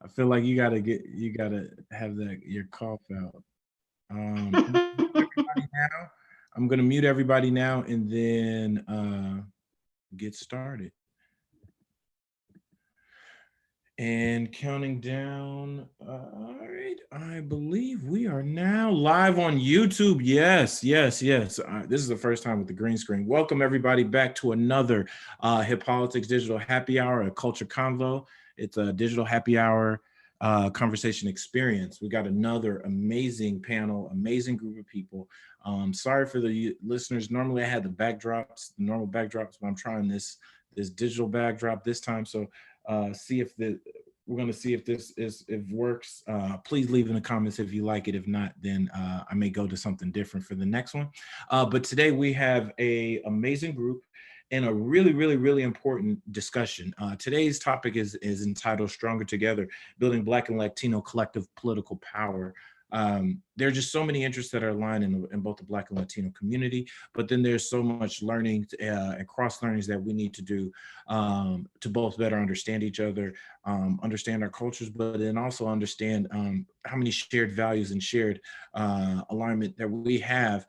I feel like you gotta have your cough out. I'm gonna mute everybody now and then get started. And counting down. All right, I believe we are now live on YouTube. Yes. This is the first time with the green screen. Welcome everybody back to another Hip Politics Digital Happy Hour, a culture convo. It's a digital happy hour conversation experience. We got another amazing panel, amazing group of people. Sorry for the listeners. Normally I had the normal backdrops, but I'm trying this digital backdrop this time. So we're going to see if this works. Please leave in the comments if you like it. If not, then I may go to something different for the next one. But today we have a amazing group and a really important discussion. Today's topic is entitled Stronger Together, Building Black and Latino Collective Political Power. There are just so many interests that are aligned in both the Black and Latino community, but then there's so much learning and cross learnings that we need to do to both better understand each other, understand our cultures, but then also understand how many shared values and shared alignment that we have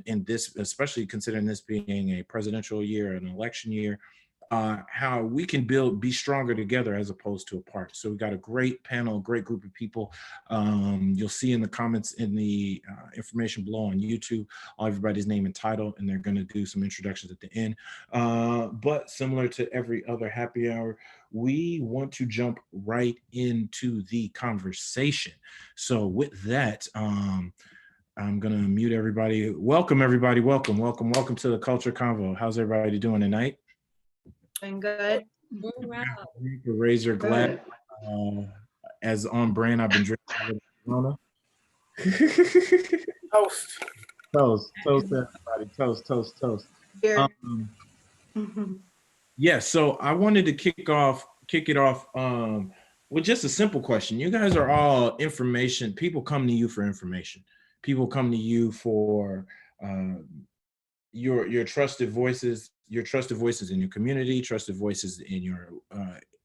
in this, especially considering this being a presidential year, an election year. How we can be stronger together as opposed to apart. So we got a great panel, a great group of people. You'll see in the comments in the information below on YouTube, everybody's name and title, and they're going to do some introductions at the end. But similar to every other happy hour, we want to jump right into the conversation. So with that, I'm going to mute everybody. Welcome, everybody. Welcome to the Culture Convo. How's everybody doing tonight? Doing good. Raise your glass. As on brand, I've been drinking a little Corona. Toast, everybody. Toast. Yeah, so I wanted to kick it off with just a simple question. You guys are all information. People come to you for information. People come to you for your trusted voices. Your trusted voices in your community, trusted voices in your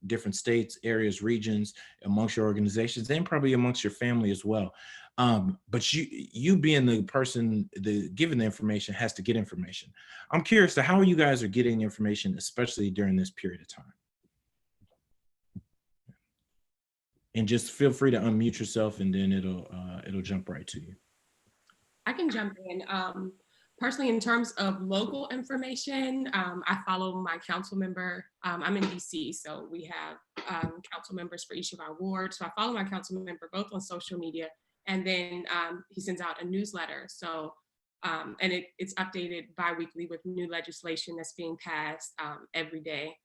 different states, areas, regions, amongst your organizations, and probably amongst your family as well. But you being the person given the information has to get information. I'm curious to how you guys are getting information, especially during this period of time. And just feel free to unmute yourself, and then it'll jump right to you. I can jump in. Personally, in terms of local information, I follow my council member. I'm in DC, so we have council members for each of our wards. So I follow my council member both on social media, and then he sends out a newsletter. So, and it's updated bi-weekly with new legislation that's being passed every day.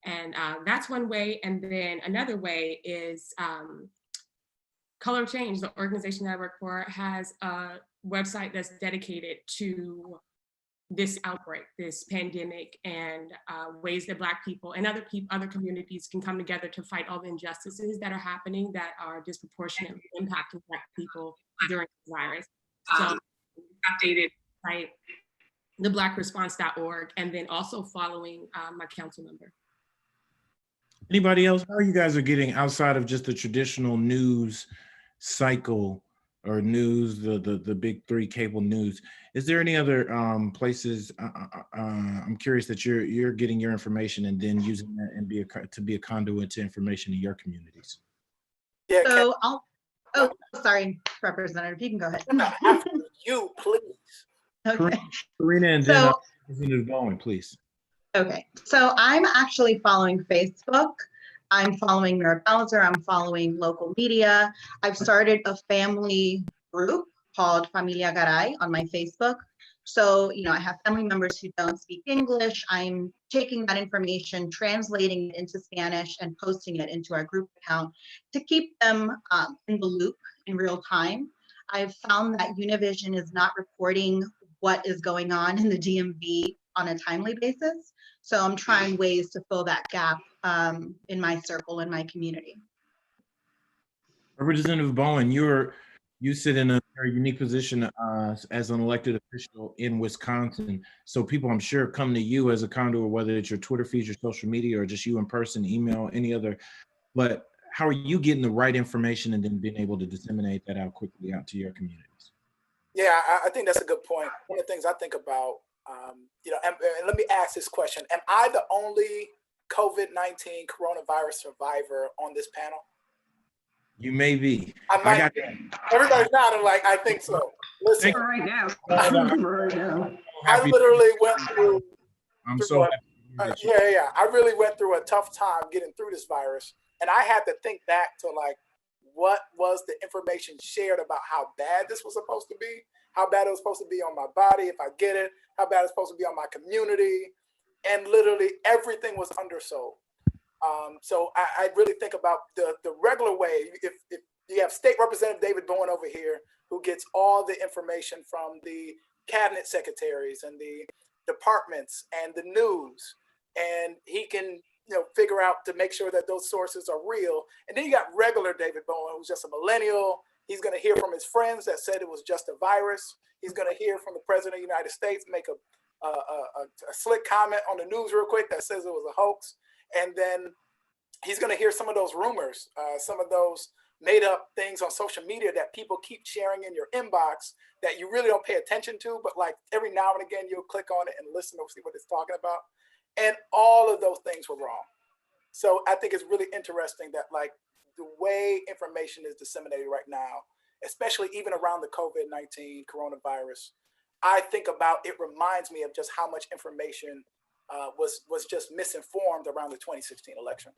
And that's one way. And then another way is Color Change, the organization that I work for, has a website that's dedicated to this outbreak, this pandemic, and ways that Black people and other communities can come together to fight all the injustices that are happening that are disproportionately impacting Black people during the virus. So updated site, theblackresponse.org, and then also following my council member. Anybody else? How you guys are getting outside of just the traditional news cycle or news, the big three cable news? Is there any other places? I'm curious that you're getting your information and then using that and to be a conduit to information in your communities. Yeah. So sorry, Representative, you can go ahead. After you, please. Okay. Karina, and then Representative Bowen, please. Okay, so I'm actually following Facebook. I'm following Mayor Bowser. I'm following local media. I've started a family group called Familia Garay on my Facebook. So, I have family members who don't speak English. I'm taking that information, translating it into Spanish, and posting it into our group account to keep them in the loop in real time. I've found that Univision is not reporting what is going on in the DMV on a timely basis. So I'm trying ways to fill that gap in my circle, in my community. Representative Bowen, you sit in a very unique position as an elected official in Wisconsin. So people, I'm sure, come to you as a conduit, whether it's your Twitter feed, your social media, or just you in person, email, any other. But how are you getting the right information and then being able to disseminate that out quickly out to your communities? Yeah, I think that's a good point. One of the things I think about, and let me ask this question. Am I the only COVID-19 coronavirus survivor on this panel? You may be. I might be. Everybody's nodding like, I think so. Listen, For right now. For right now. I literally went through. I'm so happy. I really went through a tough time getting through this virus. And I had to think back to like, what was the information shared about how bad this was supposed to be, how bad it was supposed to be on my body if I get it, how bad it's supposed to be on my community. And literally everything was undersold. So I really think about the regular way. If you have State Representative David Bowen over here, who gets all the information from the cabinet secretaries and the departments and the news, and he can figure out to make sure that those sources are real. And then you got regular David Bowen, who's just a millennial. He's going to hear from his friends that said it was just a virus. He's going to hear from the President of the United States make a slick comment on the news real quick that says it was a hoax. And then he's going to hear some of those rumors, some of those made up things on social media that people keep sharing in your inbox that you really don't pay attention to, but like every now and again, you'll click on it and listen to see what it's talking about. And all of those things were wrong. So I think it's really interesting that like the way information is disseminated right now, especially even around the COVID-19 coronavirus, I think about, it reminds me of just how much information was just misinformed around the 2016 election.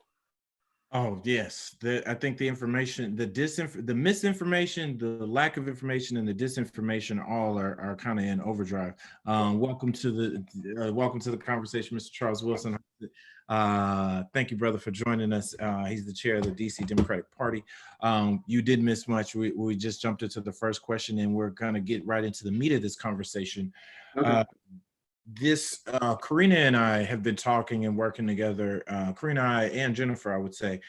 Oh yes, I think the information, the misinformation, the lack of information, and the disinformation all are kind of in overdrive. Welcome to the conversation, Mr. Charles Wilson. Thank you, brother, for joining us. He's the chair of the DC Democratic Party. You didn't miss much. We just jumped into the first question, and we're gonna get right into the meat of this conversation. Okay. Karina and I have been talking and working together. Karina, I, and Jennifer, I would say,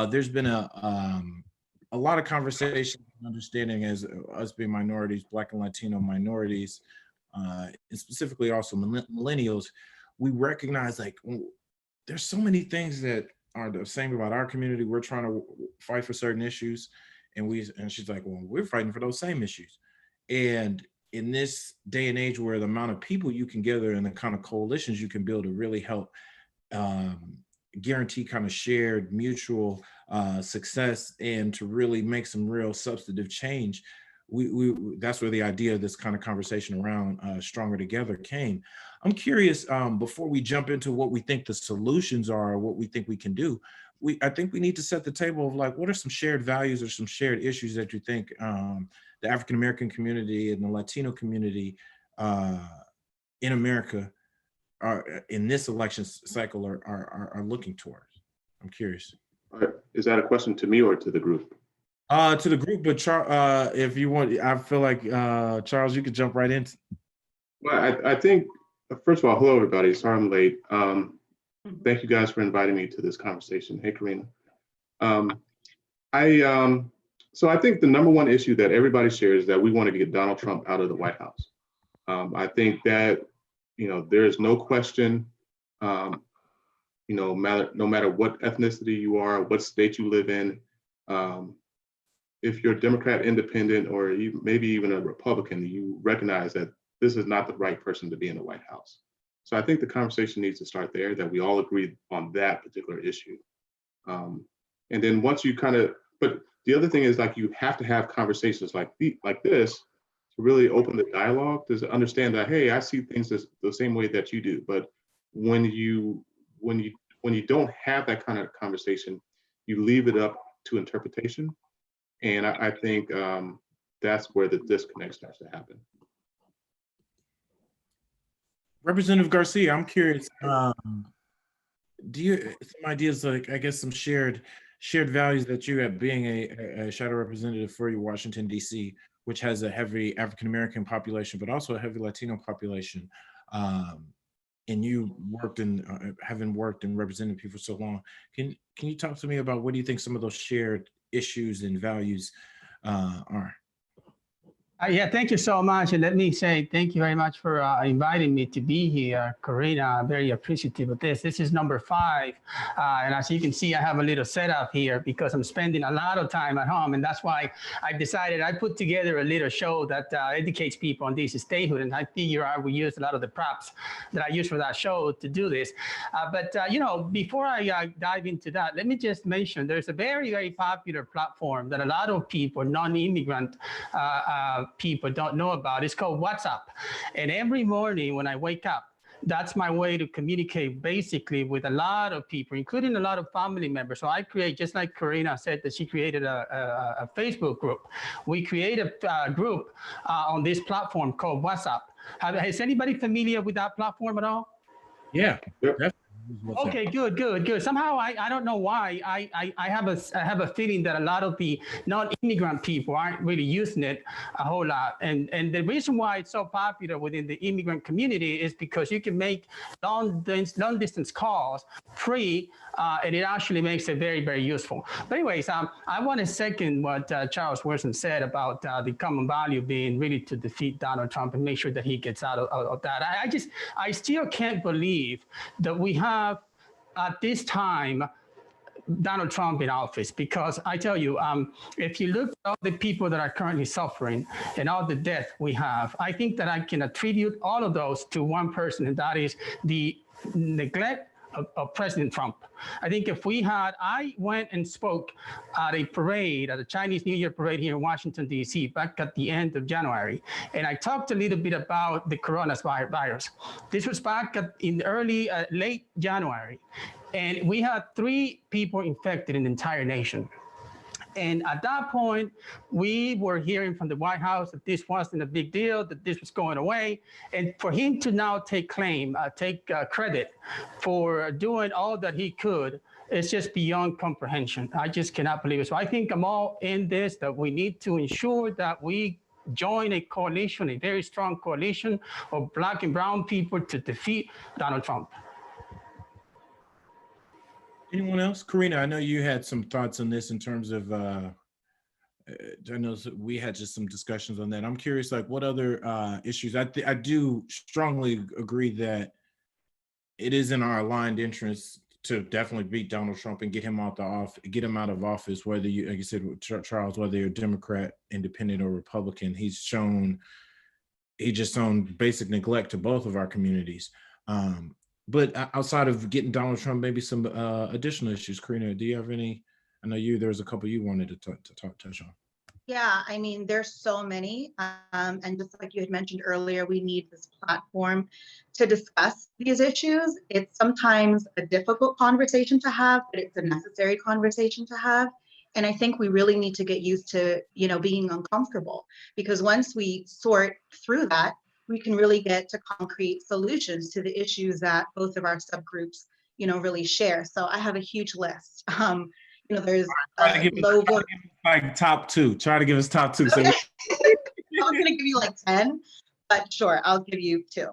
there's been a lot of conversation and understanding as us being minorities, Black and Latino minorities, and specifically also millennials. We recognize like there's so many things that are the same about our community. We're trying to fight for certain issues, and she's like, well, we're fighting for those same issues. And in this day and age where the amount of people you can gather and the kind of coalitions you can build to really help guarantee kind of shared mutual success and to really make some real substantive change, that's where the idea of this kind of conversation around Stronger Together came. I'm curious, before we jump into what we think the solutions are, what we think we can do, I think we need to set the table of like, what are some shared values or some shared issues that you think the African-American community and the Latino community in America are in this election cycle are looking towards? I'm curious. Is that a question to me or to the group? To the group, but if you want, I feel like Charles, you could jump right in. Well, I think, first of all, hello everybody, sorry I'm late. Thank you guys for inviting me to this conversation. Hey, Karina. So I think the number one issue that everybody shares is that we want to get Donald Trump out of the White House. I think that, there is no question, no matter what ethnicity you are, what state you live in, if you're a Democrat, independent, or maybe even a Republican, you recognize that this is not the right person to be in the White House. So I think the conversation needs to start there, that we all agree on that particular issue. And then once you but the other thing is like, you have to have conversations like this to really open the dialogue, to understand that, hey, I see things the same way that you do. But when you don't have that kind of conversation, you leave it up to interpretation. And I think that's where the disconnect starts to happen. Representative Garcia, I'm curious, do you some ideas, like I guess some shared values that you have being a shadow representative for your Washington, D.C., which has a heavy African-American population, but also a heavy Latino population. And you worked having worked and represented people for so long. Can you talk to me about what do you think some of those shared issues and values are? Yeah, thank you so much. And let me say thank you very much for inviting me to be here, Karina. I'm very appreciative of this. This is number 5. And as you can see, I have a little setup here because I'm spending a lot of time at home. And that's why I decided I put together a little show that educates people on this statehood. And I figure I will use a lot of the props that I use for that show to do this. But before I dive into that, let me just mention there's a very, very popular platform that a lot of people, non-immigrant people don't know about. It's called WhatsApp. And every morning when I wake up, that's my way to communicate basically with a lot of people, including a lot of family members. So I create, just like Karina said that she created a Facebook group. We created a group on this platform called WhatsApp. Is anybody familiar with that platform at all? Yeah. Yep. Okay, good. Somehow I don't know why I have a feeling that a lot of the non-immigrant people aren't really using it a whole lot, and the reason why it's so popular within the immigrant community is because you can make long distance calls free, and it actually makes it very, very useful. But anyways, I want to second what Charles Wilson said about the common value being really to defeat Donald Trump and make sure that he gets out of that. I still can't believe that we have at this time Donald Trump in office, because I tell you, if you look at all the people that are currently suffering and all the death we have, I think that I can attribute all of those to one person, and that is the neglect of President Trump. I think if we had, I went and spoke at a parade, at a Chinese New Year parade here in Washington, D.C., back at the end of January. And I talked a little bit about the coronavirus. This was back in early, late January. And we had 3 people infected in the entire nation. And at that point, we were hearing from the White House that this wasn't a big deal, that this was going away. And for him to now take credit for doing all that he could, is just beyond comprehension. I just cannot believe it. So I think I'm all in this, that we need to ensure that we join a coalition, a very strong coalition of Black and brown people to defeat Donald Trump. Anyone else? Karina, I know you had some thoughts on this in terms of, I know we had just some discussions on that. I'm curious, like what other issues? I do strongly agree that it is in our aligned interest to definitely beat Donald Trump and get him out of office, whether you, like you said, Charles, whether you're Democrat, Independent, or Republican. He just shown basic neglect to both of our communities. But outside of getting Donald Trump, maybe some additional issues. Karina, do you have any? I know there's a couple you wanted to touch on. Yeah, I mean, there's so many. And just like you had mentioned earlier, we need this platform to discuss these issues. It's sometimes a difficult conversation to have, but it's a necessary conversation to have. And I think we really need to get used to, being uncomfortable, because once we sort through that, we can really get to concrete solutions to the issues that both of our subgroups, really share. So I have a huge list. There's low vote. Like top 2. Try to give us top 2. Okay. So I'm going to give you like 10, but sure, I'll give you 2.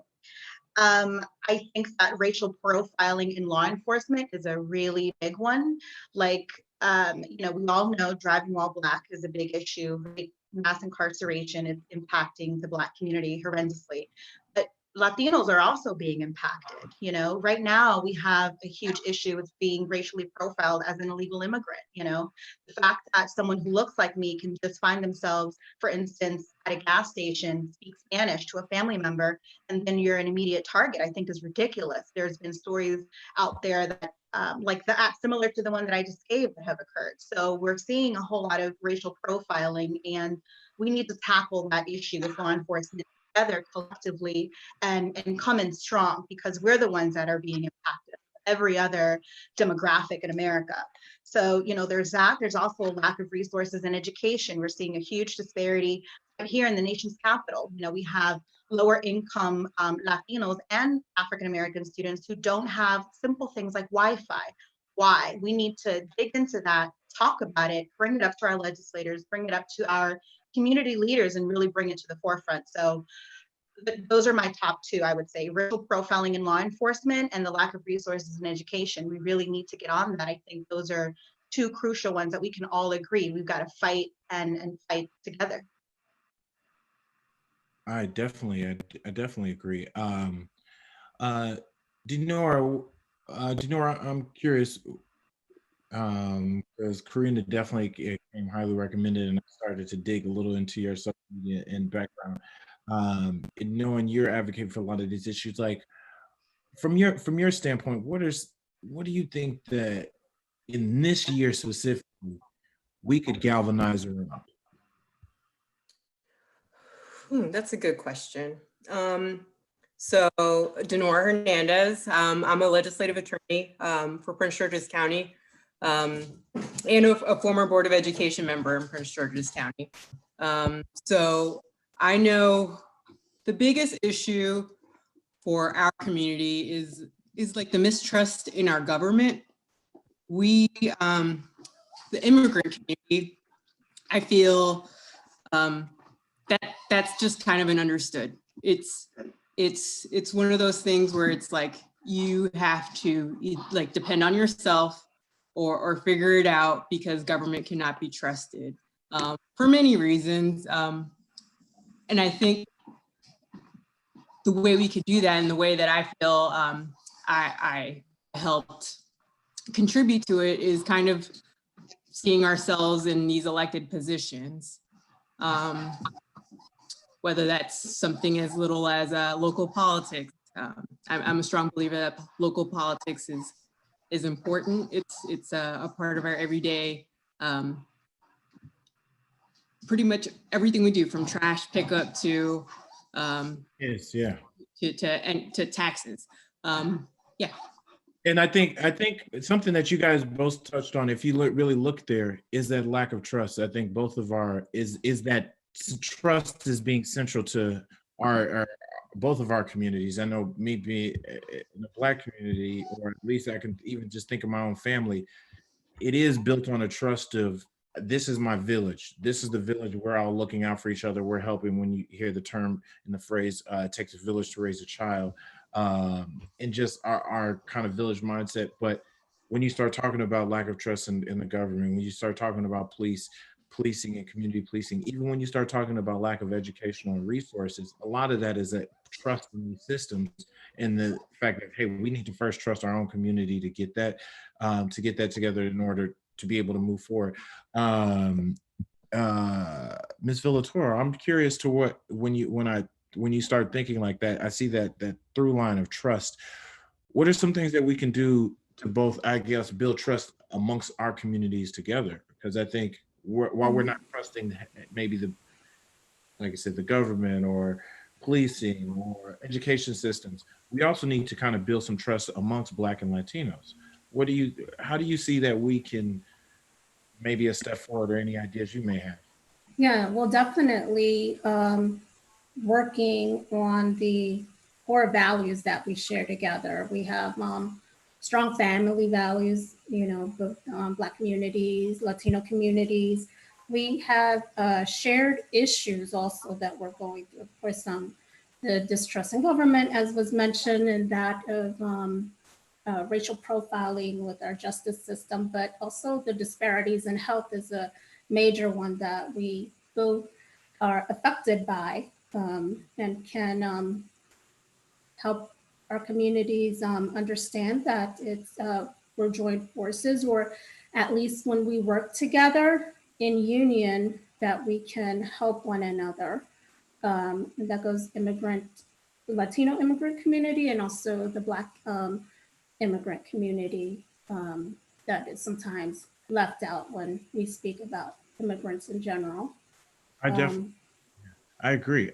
I think that racial profiling in law enforcement is a really big one. Like, we all know driving while Black is a big issue. Mass incarceration is impacting the Black community horrendously. But Latinos are also being impacted. Right now we have a huge issue with being racially profiled as an illegal immigrant. The fact that someone who looks like me can just find themselves, for instance, at a gas station, speak Spanish to a family member, and then you're an immediate target, I think is ridiculous. There's been stories out there that similar to the one that I just gave that have occurred. So we're seeing a whole lot of racial profiling, and we need to tackle that issue with law enforcement together collectively and come in strong, because we're the ones that are being impacted. Every other demographic in America. So, there's that. There's also a lack of resources in education. We're seeing a huge disparity here in the nation's capital. We have lower income Latinos and African American students who don't have simple things like Wi-Fi. Why? We need to dig into that, talk about it, bring it up to our legislators, bring it up to our community leaders, and really bring it to the forefront. So those are my top 2, I would say. Racial profiling in law enforcement and the lack of resources in education. We really need to get on that. I think those are 2 crucial ones that we can all agree we've got to fight and fight together. I definitely, I definitely agree. Uh, Denora, Denora, I'm curious, because Karina definitely came highly recommended, and I started to dig a little into your social media and background. And knowing you're advocating for a lot of these issues, like from your standpoint, what do you think that in this year specifically we could galvanize around? That's a good question. So Denora Hernandez, I'm a legislative attorney for Prince George's County, and a former Board of Education member in Prince George's County. So I know the biggest issue for our community is like the mistrust in our government. We, the immigrant community, I feel that's just kind of an understood. It's one of those things where it's like you have to like depend on yourself or figure it out because government cannot be trusted for many reasons. And I think the way we could do that and the way that I feel I helped contribute to it is kind of seeing ourselves in these elected positions. Whether that's something as little as local politics. I'm a strong believer that local politics is important. It's a part of our everyday, pretty much everything we do, from trash pickup to Yes, yeah. to taxes. Yeah. And I think something that you guys both touched on, if you really look there, is that lack of trust. I think both of our is that trust is being central to our both of our communities. I know me being in the Black community, or at least I can even just think of my own family. It is built on a trust of, this is my village. This is the village. We're all looking out for each other. We're helping. When you hear the term and the phrase, it takes a village to raise a child, and just our kind of village mindset. But when you start talking about lack of trust in the government, when you start talking about policing and community policing, even when you start talking about lack of educational resources, a lot of that is that trust in these systems, and the fact that, hey, we need to first trust our own community to get that together in order to be able to move forward. Um, Ms. Villator, I'm curious to what, when you start thinking like that, I see that through line of trust. What are some things that we can do to both, I guess, build trust amongst our communities together? Because I think while we're not trusting maybe like I said, the government or policing or education systems, we also need to kind of build some trust amongst Black and Latinos. How do you see that we can maybe a step forward, or any ideas you may have? Yeah, well, definitely working on the core values that we share together. We have strong family values, you know, both Black communities, Latino communities. We have shared issues also that we're going through. Of course, the distrust in government, as was mentioned, and that of racial profiling with our justice system, but also the disparities in health is a major one that we both are affected by, and can help our communities understand that it's we're joint forces, or at least when we work together in union, that we can help one another. And that goes Latino immigrant community, and also the Black immigrant community that is sometimes left out when we speak about immigrants in general. I definitely, I agree.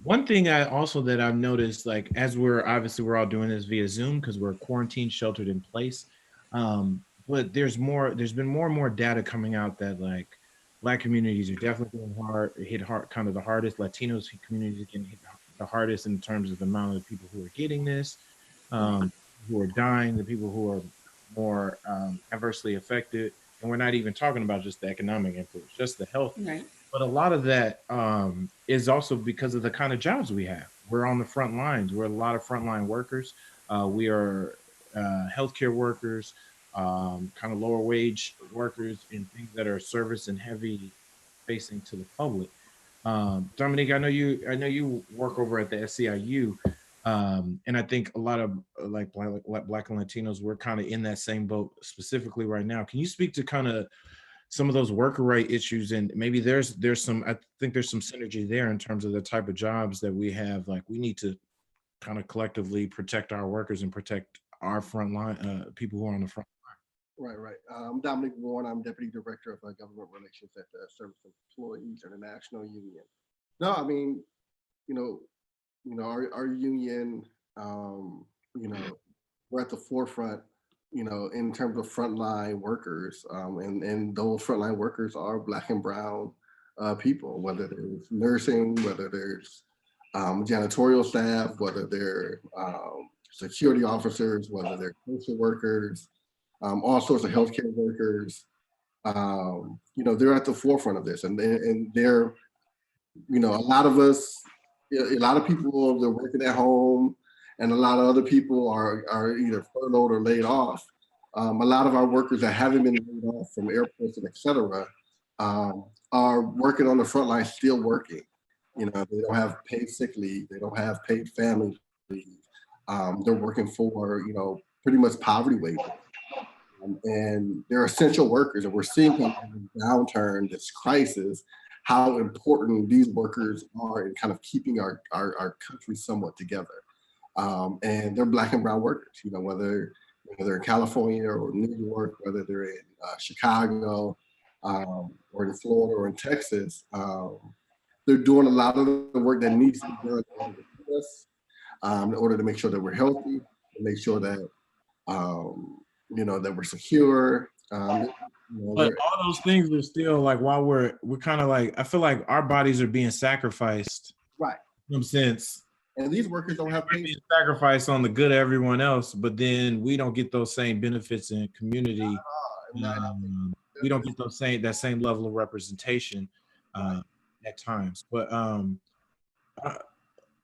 One thing I also that I've noticed, like, as we're all doing this via Zoom because we're quarantined, sheltered in place. But there's been more and more data coming out that, like, Black communities are definitely getting hit hard, kind of the hardest. Latinos communities are getting hit the hardest in terms of the amount of people who are getting this, who are dying, the people who are more adversely affected. And we're not even talking about just the economic influence, just the health. Right. But a lot of that is also because of the kind of jobs we have. We're on the front lines. We're a lot of frontline workers. We are healthcare workers, kind of lower wage workers in things that are service and heavy facing to the public. Dominique, I know you work over at the SCIU, and I think a lot of like Black and Latinos, we're kind of in that same boat specifically right now. Can you speak to kind of some of those worker right issues, and maybe there's some, I think there's some synergy there in terms of the type of jobs that we have. Like we need to kind of collectively protect our workers and protect our front line people who are on the front. Right, right. I'm Dominic Warren. I'm Deputy Director of Government Relations at the Service Employees International Union. No, I mean, our union, we're at the forefront, in terms of frontline workers, and those frontline workers are Black and Brown people, whether there's nursing, whether there's janitorial staff, whether they're security officers, whether they're social workers, all sorts of healthcare workers. They're at the forefront of this, and they're, a lot of us, a lot of people, they're working at home, and a lot of other people are either furloughed or laid off. A lot of our workers that haven't been laid off from airports and et cetera, are working on the front line, still working. They don't have paid sick leave, they don't have paid family leave. They're working for, pretty much poverty wages. And they're essential workers, and we're seeing in this downturn, this crisis, how important these workers are in kind of keeping our country somewhat together. And they're Black and Brown workers, whether they're in California or New York, whether they're in Chicago, or in Florida or in Texas. They're doing a lot of the work that needs to be done in order to make sure that we're healthy, to make sure that that we're secure. But all those things are still like, while we're kind of like, I feel like our bodies are being sacrificed. Right. In some sense. And these workers don't have being sacrificed on the good of everyone else, but then we don't get those same benefits in community. We don't get that same level of representation at times. But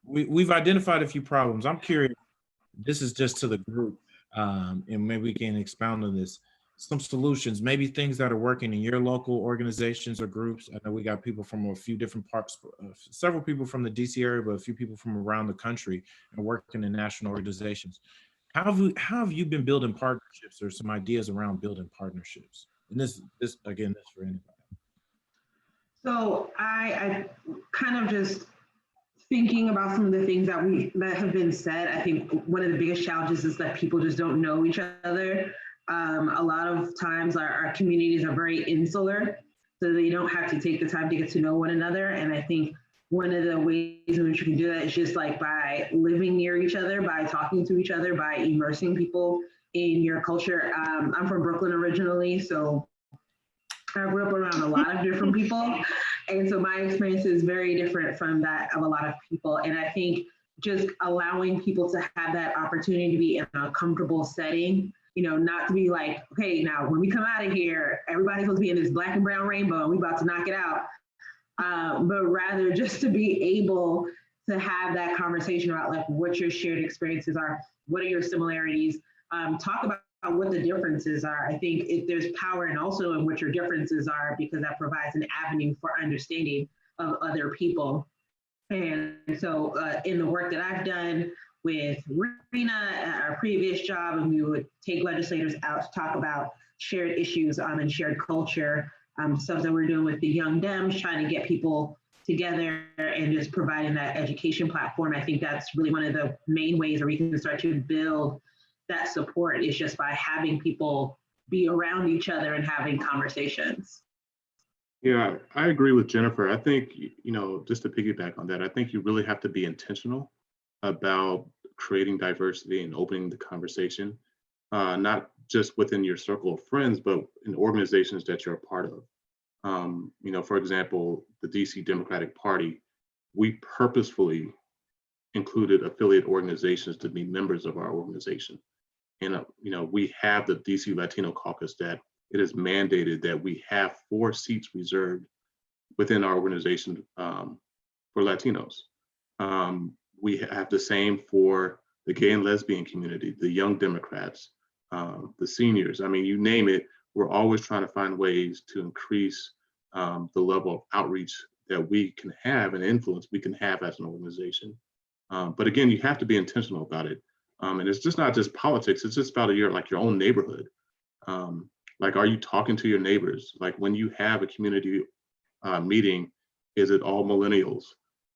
we've identified a few problems. I'm curious. This is just to the group, and maybe we can expound on this. Some solutions, maybe things that are working in your local organizations or groups. I know we got people from a few different parts, several people from the DC area, but a few people from around the country and working in national organizations. How have you been building partnerships, or some ideas around building partnerships? And this again, this for anybody. So I kind of just thinking about some of the things that have been said. I think one of the biggest challenges is that people just don't know each other. A lot of times our communities are very insular, so they don't have to take the time to get to know one another. And I think one of the ways in which you can do that is just like by living near each other, by talking to each other, by immersing people in your culture. I'm from Brooklyn originally, so I grew up around a lot of different people. And so my experience is very different from that of a lot of people. And I think just allowing people to have that opportunity to be in a comfortable setting, not to be like, okay, now when we come out of here, everybody's supposed to be in this Black and brown rainbow and we about to knock it out. But rather just to be able to have that conversation about like what your shared experiences are, what are your similarities, talk about what the differences are. I think there's power and also in what your differences are, because that provides an avenue for understanding of other people. And so in the work that I've done with Rena at our previous job, and we would take legislators out to talk about shared issues and shared culture, stuff that we're doing with the Young Dems, trying to get people together and just providing that education platform. I think that's really one of the main ways where we can start to build that support, is just by having people be around each other and having conversations. Yeah, I agree with Jennifer. I think, just to piggyback on that, I think you really have to be intentional about creating diversity and opening the conversation, not just within your circle of friends, but in organizations that you're a part of. For example, the DC Democratic Party, we purposefully included affiliate organizations to be members of our organization. And, we have the DC Latino Caucus that it is mandated that we have 4 seats reserved within our organization for Latinos. We have the same for the gay and lesbian community, the Young Democrats, the seniors. I mean, you name it, we're always trying to find ways to increase the level of outreach that we can have and influence we can have as an organization. But again, you have to be intentional about it. And it's just not just politics, it's just about your own neighborhood. Like, are you talking to your neighbors? Like, when you have a community meeting, is it all millennials?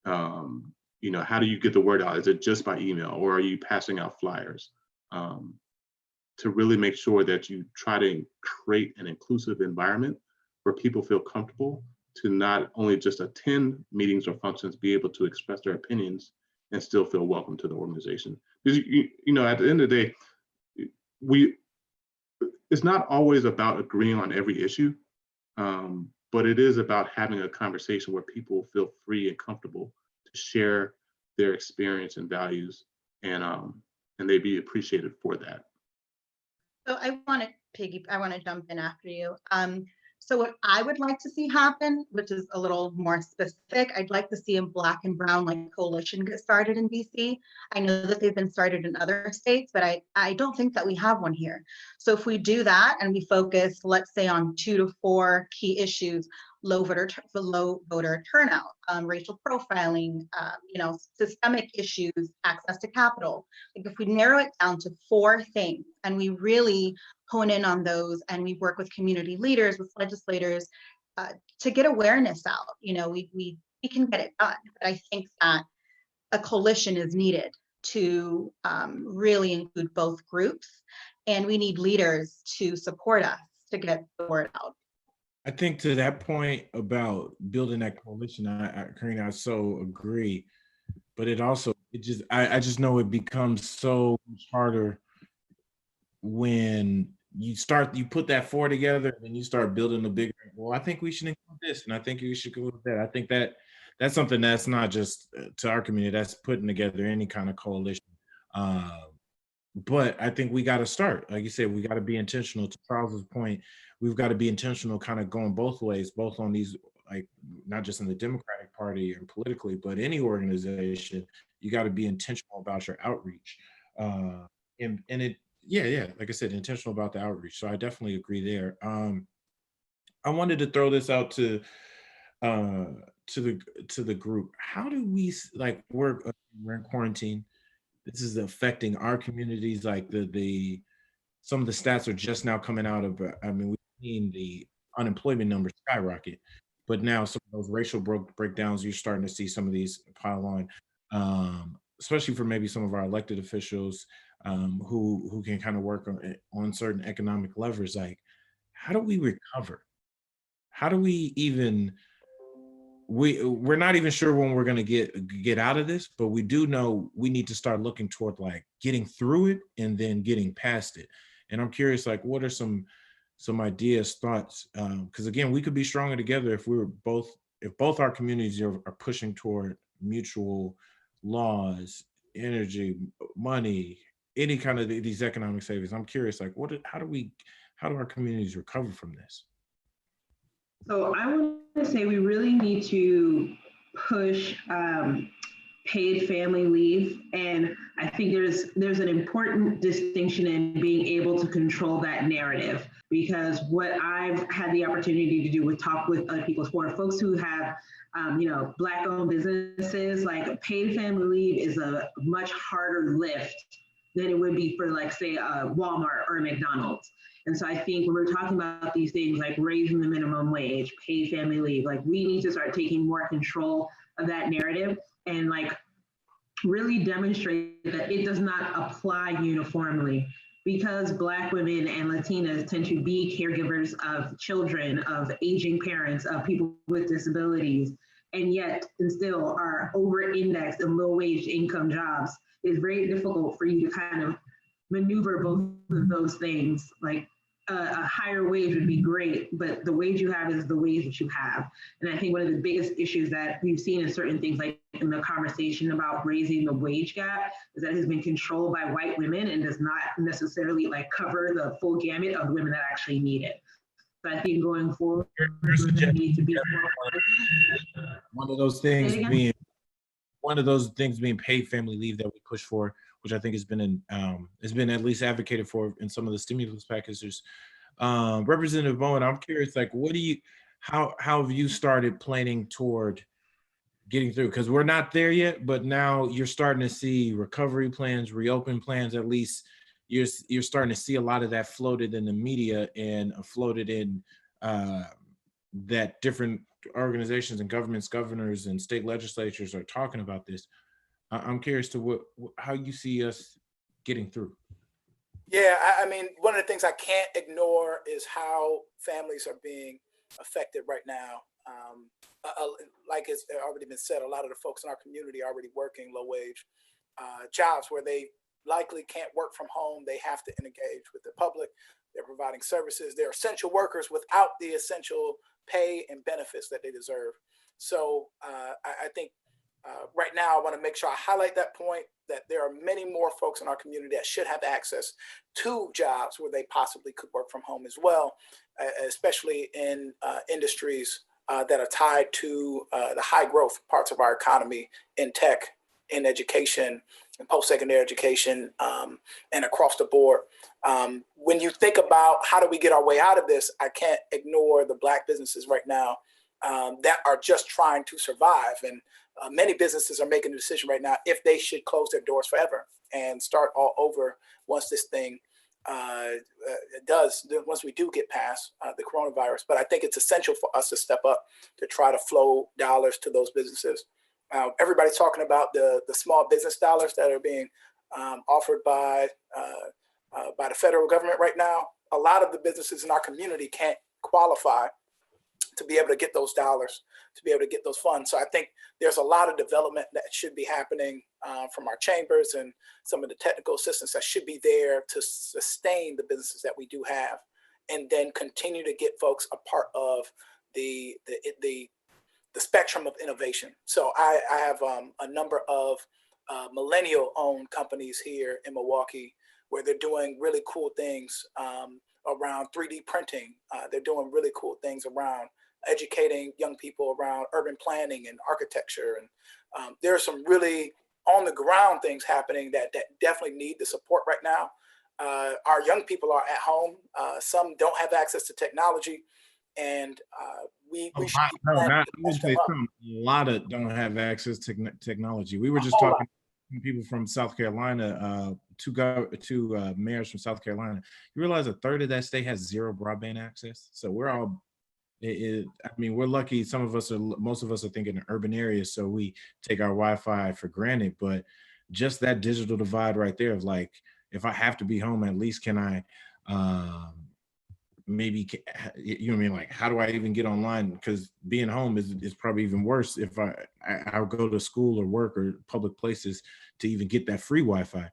How do you get the word out? Is it just by email, or are you passing out flyers? To really make sure that you try to create an inclusive environment where people feel comfortable to not only just attend meetings or functions, be able to express their opinions and still feel welcome to the organization. Because at the end of the day, it's not always about agreeing on every issue, but it is about having a conversation where people feel free and comfortable to share their experience and values, and they be appreciated for that. So I want to jump in after you. So what I would like to see happen, which is a little more specific, I'd like to see a Black and Brown coalition get started in DC. I know that they've been started in other states, but I don't think that we have one here. So if we do that and we focus, let's say, on 2 to 4 key issues: low voter turnout, racial profiling, systemic issues, access to capital. If we narrow it down to 4 things and we really hone in on those, and we work with community leaders, with legislators, to get awareness out, we can get it done. But I think that a coalition is needed to really include both groups, and we need leaders to support us to get the word out. I think to that point about building that coalition, Karina, I so agree. But I just know it becomes so much harder when you put that 4 together and you start building a bigger, well, I think we should include this, and I think we should go with that. I think that's something that's not just to our community, that's putting together any kind of coalition. But I think we got to start. Like you said, we got to be intentional. To Charles's point, we've got to be intentional, kind of going both ways, both on these, not just in the Democratic Party and politically, but any organization. You got to be intentional about your outreach. And it, yeah, like I said, intentional about the outreach. So I definitely agree there. I wanted to throw this out to the group. How do we, we're in quarantine? This is affecting our communities. Some of the stats are just now coming out of, we've seen the unemployment numbers skyrocket, but now some of those racial breakdowns, you're starting to see some of these pile on, especially for maybe some of our elected officials who can kind of work on certain economic levers. How do we recover? How do we even, we're not even sure when we're going to get out of this, but we do know we need to start looking toward getting through it and then getting past it. And I'm curious, what are some ideas, thoughts? Because again, we could be stronger together if both our communities are pushing toward mutual laws, energy, money, any kind of these economic savings. I'm curious, how do our communities recover from this? So I want to say we really need to push paid family leave. And I think there's an important distinction in being able to control that narrative, because what I've had the opportunity to do with talk with other people, for folks who have Black owned businesses, paid family leave is a much harder lift than it would be for say a Walmart or a McDonald's. And so I think when we're talking about these things like raising the minimum wage, paid family leave, we need to start taking more control of that narrative and really demonstrate that it does not apply uniformly, because Black women and Latinas tend to be caregivers of children, of aging parents, of people with disabilities, and yet and still are over-indexed in low-wage income jobs. It's very difficult for you to kind of maneuver both of those things. A higher wage would be great, but the wage you have is the wage that you have. And I think one of the biggest issues that we've seen in certain things, like in the conversation about raising the wage gap, is that it has been controlled by white women and does not necessarily cover the full gamut of women that actually need it. So I think going forward, we need to be more. One of those things being paid family leave that we push for, which I think has been at least advocated for in some of the stimulus packages. Representative Bowen, I'm curious, how have you started planning toward getting through? Because we're not there yet, but now you're starting to see recovery plans, reopen plans. At least you're starting to see a lot of that floated in the media and floated in that different organizations and governments, governors and state legislatures are talking about this. I'm curious to how you see us getting through. Yeah, I mean, one of the things I can't ignore is how families are being affected right now. Like it's already been said, a lot of the folks in our community are already working low wage jobs where they likely can't work from home. They have to engage with the public. They're providing services. They're essential workers without the essential pay and benefits that they deserve. So I think right now, I want to make sure I highlight that point, that there are many more folks in our community that should have access to jobs where they possibly could work from home as well, especially in industries that are tied to the high growth parts of our economy in tech, in education, and post-secondary education, and across the board. When you think about how do we get our way out of this, I can't ignore the Black businesses right now that are just trying to survive. And many businesses are making a decision right now if they should close their doors forever and start all over once this thing once we do get past the coronavirus. But I think it's essential for us to step up to try to flow dollars to those businesses. Everybody's talking about the small business dollars that are being offered by the federal government right now. A lot of the businesses in our community can't qualify to be able to get those dollars, to be able to get those funds. So I think there's a lot of development that should be happening from our chambers and some of the technical assistance that should be there to sustain the businesses that we do have, and then continue to get folks a part of the spectrum of innovation. So I have a number of millennial-owned companies here in Milwaukee where they're doing really cool things around 3D printing. They're doing really cool things around educating young people around urban planning and architecture. And there are some really on the ground things happening that definitely need the support right now. Our young people are at home. Some don't have access to technology, and we should be a lot of don't have access to technology. We were just talking to people from South Carolina, two mayors from South Carolina. You realize a third of that state has zero broadband access. So we're all, I mean, we're lucky. Most of us are thinking in urban areas, so we take our Wi-Fi for granted. But just that digital divide right there of like, if I have to be home, at least can I maybe, you know what I mean? Like, how do I even get online? Because being home is probably even worse if I'll go to school or work or public places to even get that free Wi-Fi.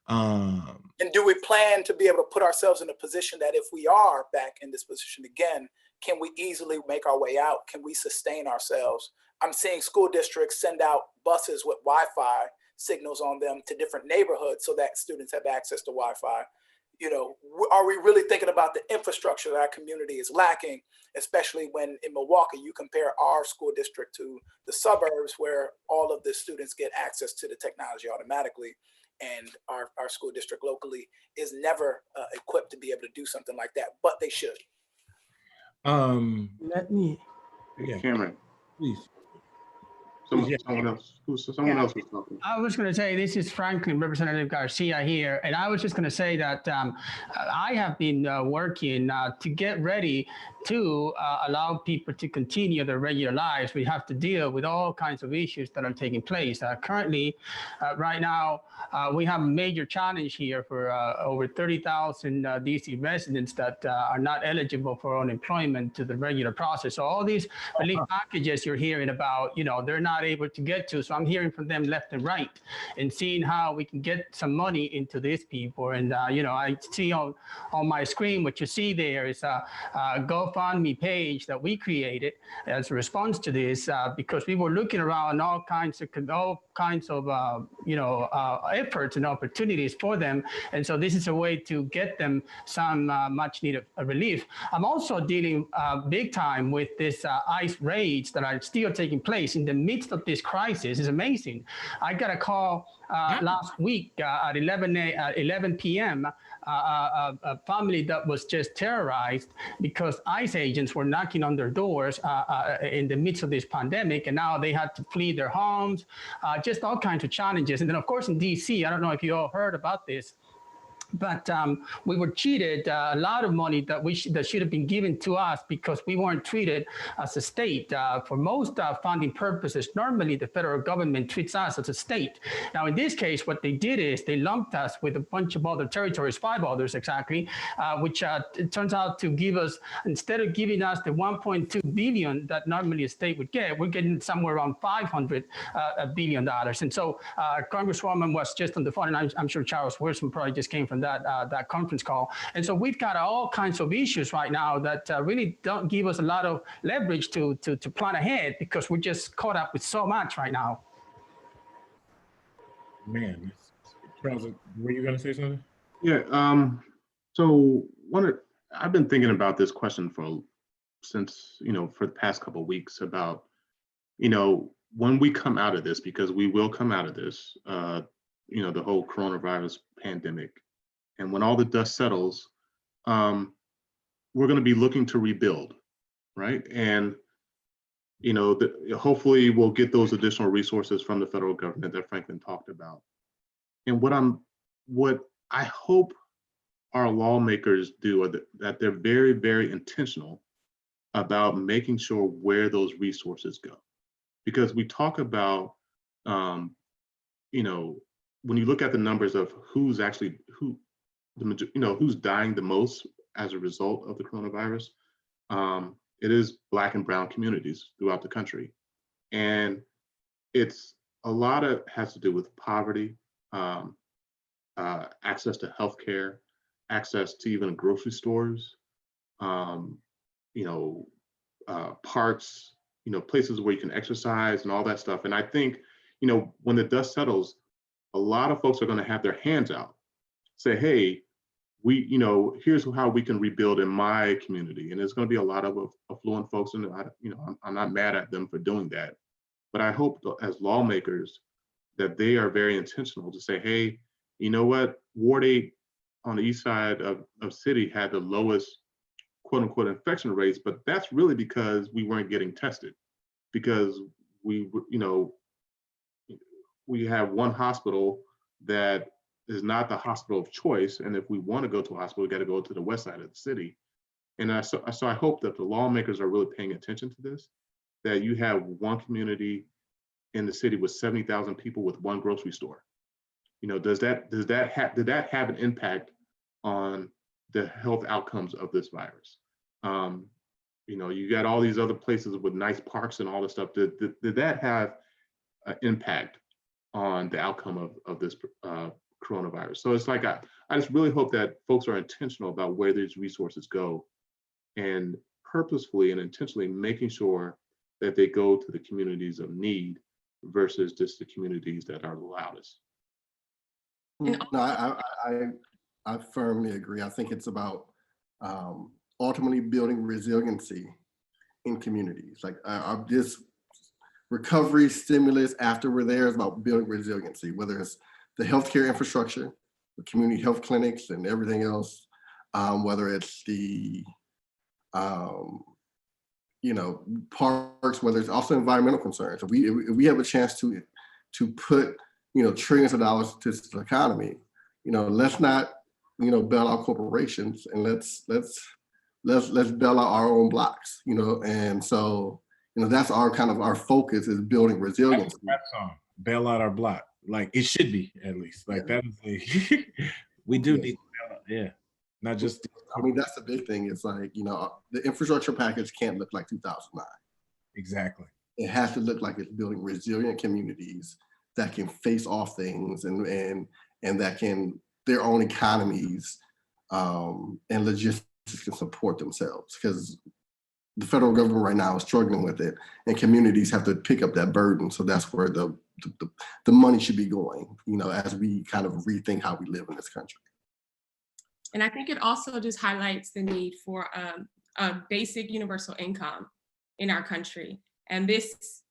And do we plan to be able to put ourselves in a position that if we are back in this position again, can we easily make our way out? Can we sustain ourselves? I'm seeing school districts send out buses with Wi-Fi signals on them to different neighborhoods so that students have access to Wi-Fi. You know, are we really thinking about the infrastructure that our community is lacking, especially when in Milwaukee, you compare our school district to the suburbs where all of the students get access to the technology automatically. And our school district locally is never equipped to be able to do something like that, but they should. Let me. Yeah. Cameron, Please. someone else was talking. I was going to say, this is Franklin, Representative Garcia here. And I was just going to say that I have been working to get ready to allow people to continue their regular lives. We have to deal with all kinds of issues that are taking place. Currently, right now, we have a major challenge here for over 30,000 DC residents that are not eligible for unemployment to the regular process. So all these relief packages you're hearing about, you know, they're not able to get to. So I'm hearing from them left and right and seeing how we can get some money into these people. And, you know, I see on my screen, what you see there is a GoFundMe page that we created as a response to this because we were looking around all kinds of you know, efforts and opportunities for them. And so this is a way to get them some much needed relief. I'm also dealing big time with this ICE raids that are still taking place in the midst of this crisis. It's amazing. I got a call last week at 11 p.m., a family that was just terrorized because ICE agents were knocking on their doors in the midst of this pandemic, and now they had to flee their homes, just all kinds of challenges. And then, of course, in DC, I don't know if you all heard about this, but we were cheated a lot of money that should have been given to us because we weren't treated as a state. For most funding purposes, normally the federal government treats us as a state. Now, in this case, what they did is they lumped us with a bunch of other territories, 5 others exactly, which it turns out to give us, instead of giving us the 1.2 billion that normally a state would get, we're getting somewhere around $500 billion. And so Congresswoman was just on the phone, and I'm sure Charles Wilson probably just came from that conference call. And so we've got all kinds of issues right now that really don't give us a lot of leverage to plan ahead because we're just caught up with so much right now. Man, Charles, were you going to say something? Yeah. So I've been thinking about this question since for the past couple of weeks about when we come out of this, because we will come out of this, the whole coronavirus pandemic. And when all the dust settles, we're going to be looking to rebuild, right? And hopefully we'll get those additional resources from the federal government that Franklin talked about. And what I hope our lawmakers do are that they're very, very intentional about making sure where those resources go, because we talk about, when you look at the numbers of who's dying the most as a result of the coronavirus, it is Black and brown communities throughout the country. And it's a lot of has to do with poverty, access to healthcare, access to even grocery stores, parks, places where you can exercise and all that stuff. And I think, when the dust settles, a lot of folks are going to have their hands out, say, hey, here's how we can rebuild in my community. And there's going to be a lot of affluent folks, and I'm not mad at them for doing that. But I hope as lawmakers that they are very intentional to say, hey, you know what, Ward 8 on the east side of city had the lowest quote unquote infection rates, but that's really because we weren't getting tested, because we have one hospital that is not the hospital of choice. And if we want to go to a hospital, we got to go to the west side of the city. And so I hope that the lawmakers are really paying attention to this, that you have one community in the city with 70,000 people with one grocery store. Did that have an impact on the health outcomes of this virus? You got all these other places with nice parks and all this stuff. Did that have an impact on the outcome of this coronavirus? So it's like, I just really hope that folks are intentional about where these resources go, and purposefully and intentionally making sure that they go to the communities of need versus just the communities that are the loudest. No, I firmly agree. I think it's about ultimately building resiliency in communities. Like this recovery stimulus after we're there is about building resiliency, whether it's the healthcare infrastructure, the community health clinics and everything else, whether it's the parks, whether it's also environmental concerns. If we have a chance to put trillions of dollars to the economy, let's not bail out corporations, and let's bail out our own blocks, and so that's our focus, is building resilience. That's a rap song, bail out our block. Like it should be, at least. Like that is we do need to bail out, yeah. Not just that's the big thing. It's like, the infrastructure package can't look like 2009. Exactly. It has to look like it's building resilient communities that can face off things and that can, their own economies and logistics can support themselves, because the federal government right now is struggling with it, and communities have to pick up that burden. So that's where the money should be going, as we kind of rethink how we live in this country. And I think it also just highlights the need for a basic universal income in our country. And this,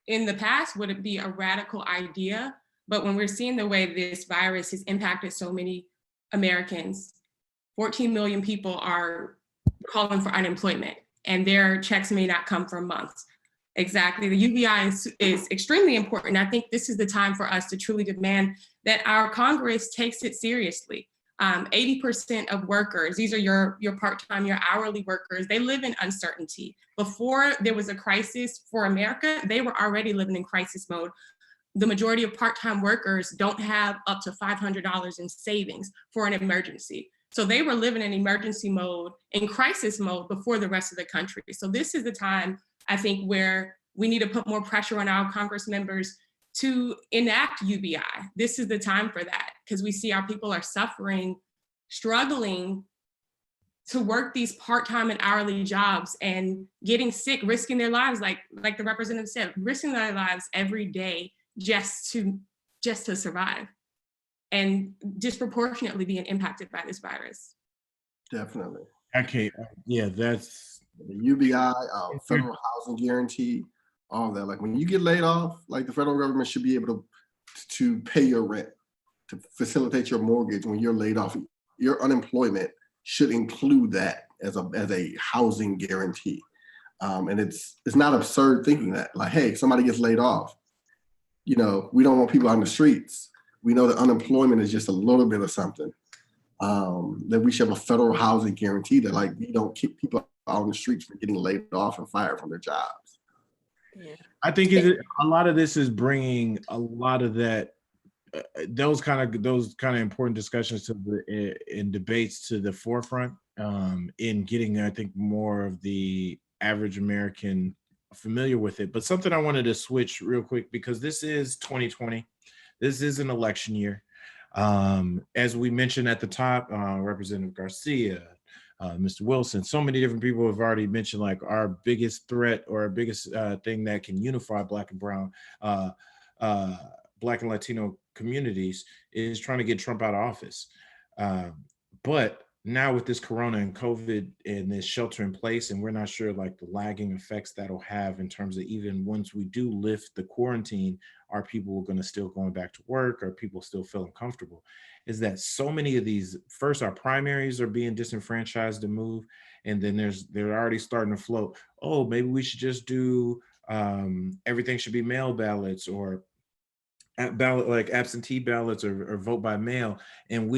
in the past, would it be a radical idea, But when we're seeing the way this virus has impacted so many Americans, 14 million people are calling for unemployment and their checks may not come for months. Exactly. The UBI is extremely important. I think this is the time for us to truly demand that our Congress takes it seriously. 80% of workers, these are your part-time, your hourly workers, they live in uncertainty. Before there was a crisis for America, they were already living in crisis mode. The majority of part-time workers don't have up to $500 in savings for an emergency. So they were living in emergency mode, in crisis mode before the rest of the country. So this is the time, I think, where we need to put more pressure on our Congress members to enact UBI. This is the time for that, because we see our people are suffering, struggling to work these part-time and hourly jobs and getting sick, risking their lives, like the representative said, risking their lives every day just to survive, and disproportionately being impacted by this virus. Definitely. Okay, yeah, that's The UBI, federal housing guarantee, all of that. Like when you get laid off, like the federal government should be able to pay your rent, to facilitate your mortgage when you're laid off. Your unemployment should include that as a housing guarantee. And it's not absurd thinking that, like, hey, somebody gets laid off, we don't want people on the streets. We know that unemployment is just a little bit of something. That we should have a federal housing guarantee that, like, we don't keep people out on the streets for getting laid off and fired from their jobs. Yeah. I think a lot of this is bringing a lot of that, those kind of important discussions in debates to the forefront, in getting, I think, more of the average American familiar with it. But something I wanted to switch real quick, because this is 2020. This is an election year. As we mentioned at the top, Representative Garcia, Mr. Wilson, so many different people have already mentioned, like, our biggest threat or our biggest thing that can unify Black and Brown, Black and Latino communities is trying to get Trump out of office. But now with this Corona and COVID and this shelter in place, and we're not sure, like, the lagging effects that'll have in terms of, even once we do lift the quarantine, are people going to still going back to work? Are people still feeling comfortable? Is that so many of these, first, our primaries are being disenfranchised to move, and then they're already starting to float, oh, maybe we should just do, everything should be mail ballots, or ballot, like absentee ballots, or vote by mail. And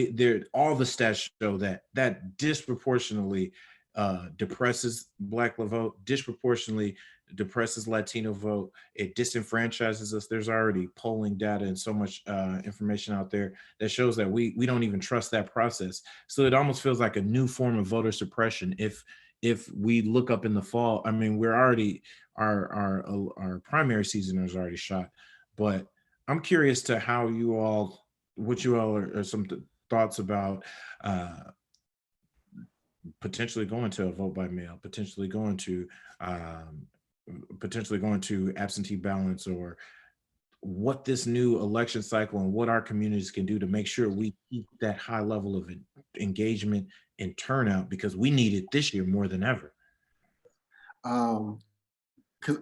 all the stats show that disproportionately depresses Black vote, disproportionately depresses Latino vote. It disenfranchises us. There's already polling data and so much information out there that shows that we don't even trust that process. So it almost feels like a new form of voter suppression. If we look up in the fall, I mean, we're already, our primary season is already shot, but I'm curious to what you all are some thoughts about potentially going to a vote by mail, potentially going to absentee ballots, or what this new election cycle and what our communities can do to make sure we keep that high level of engagement and turnout, because we need it this year more than ever.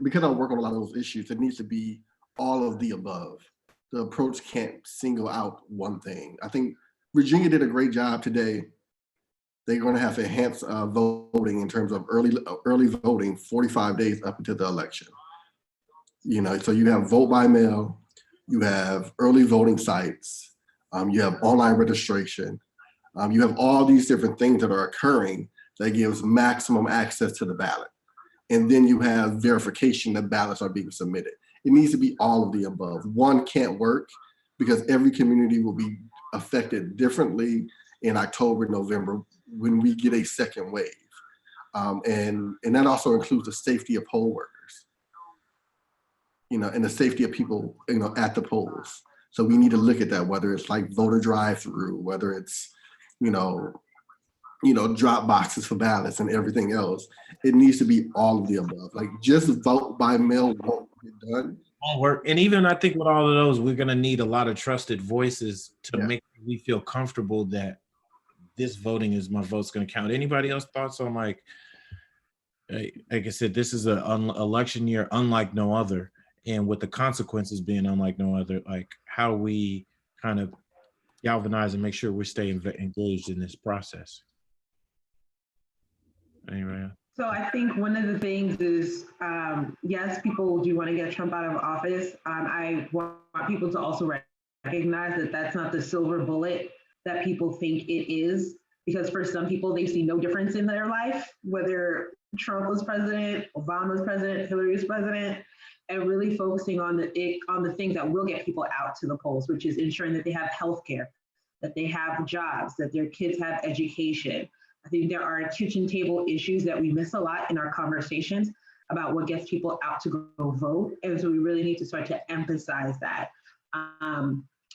Because I work on a lot of those issues, it needs to be all of the above. The approach can't single out one thing. I think Virginia did a great job today. They're going to have enhanced voting in terms of early voting 45 days up until the election. So you have vote by mail, you have early voting sites, you have online registration, you have all these different things that are occurring that gives maximum access to the ballot. And then you have verification that ballots are being submitted. It needs to be all of the above. One can't work, because every community will be affected differently in October, November, when we get a second wave. And that also includes the safety of poll workers, and the safety of people, at the polls. So we need to look at that, whether it's like voter drive-through, whether it's, drop boxes for ballots and everything else. It needs to be all of the above. Like, just vote by mail won't get done. Won't work. And even I think with all of those, we're going to need a lot of trusted voices to make me feel comfortable that this voting is, my vote's going to count. Anybody else thoughts on, like I said, this is an election year unlike no other. and with the consequences being unlike no other, like how we kind of galvanize and make sure we stay engaged in this process. Anyway. So I think one of the things is, yes, people do want to get Trump out of office. I want people to also recognize that that's not the silver bullet that people think it is, because for some people, they see no difference in their life, whether Trump was president, Obama was president, Hillary was president, and really focusing on the things that will get people out to the polls, which is ensuring that they have healthcare, that they have jobs, that their kids have education. I think there are kitchen table issues that we miss a lot in our conversations about what gets people out to go vote. And so we really need to start to emphasize that.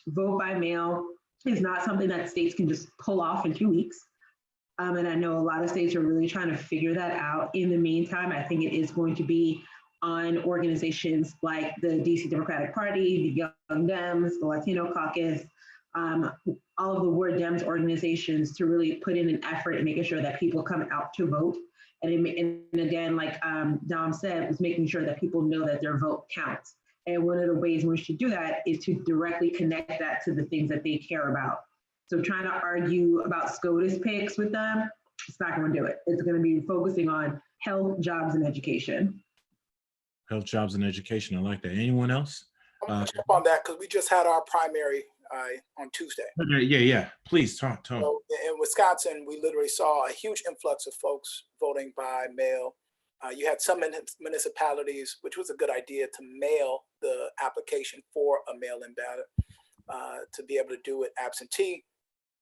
Vote by mail is not something that states can just pull off in 2 weeks. And I know a lot of states are really trying to figure that out. In the meantime, I think it is going to be on organizations like the DC Democratic Party, the Young Dems, the Latino Caucus, all of the Ward Dems organizations to really put in an effort in making sure that people come out to vote. And again, like Dom said, was making sure that people know that their vote counts. And one of the ways in which to do that is to directly connect that to the things that they care about. So trying to argue about SCOTUS picks with them, it's not going to do it. It's going to be focusing on health, jobs, and education. Health, jobs, and education. I like that. Anyone else? I'm going to jump on that because we just had our primary on Tuesday. Yeah. Please talk. So in Wisconsin, we literally saw a huge influx of folks voting by mail. You had some municipalities, which was a good idea, to mail the application for a mail-in ballot to be able to do it absentee.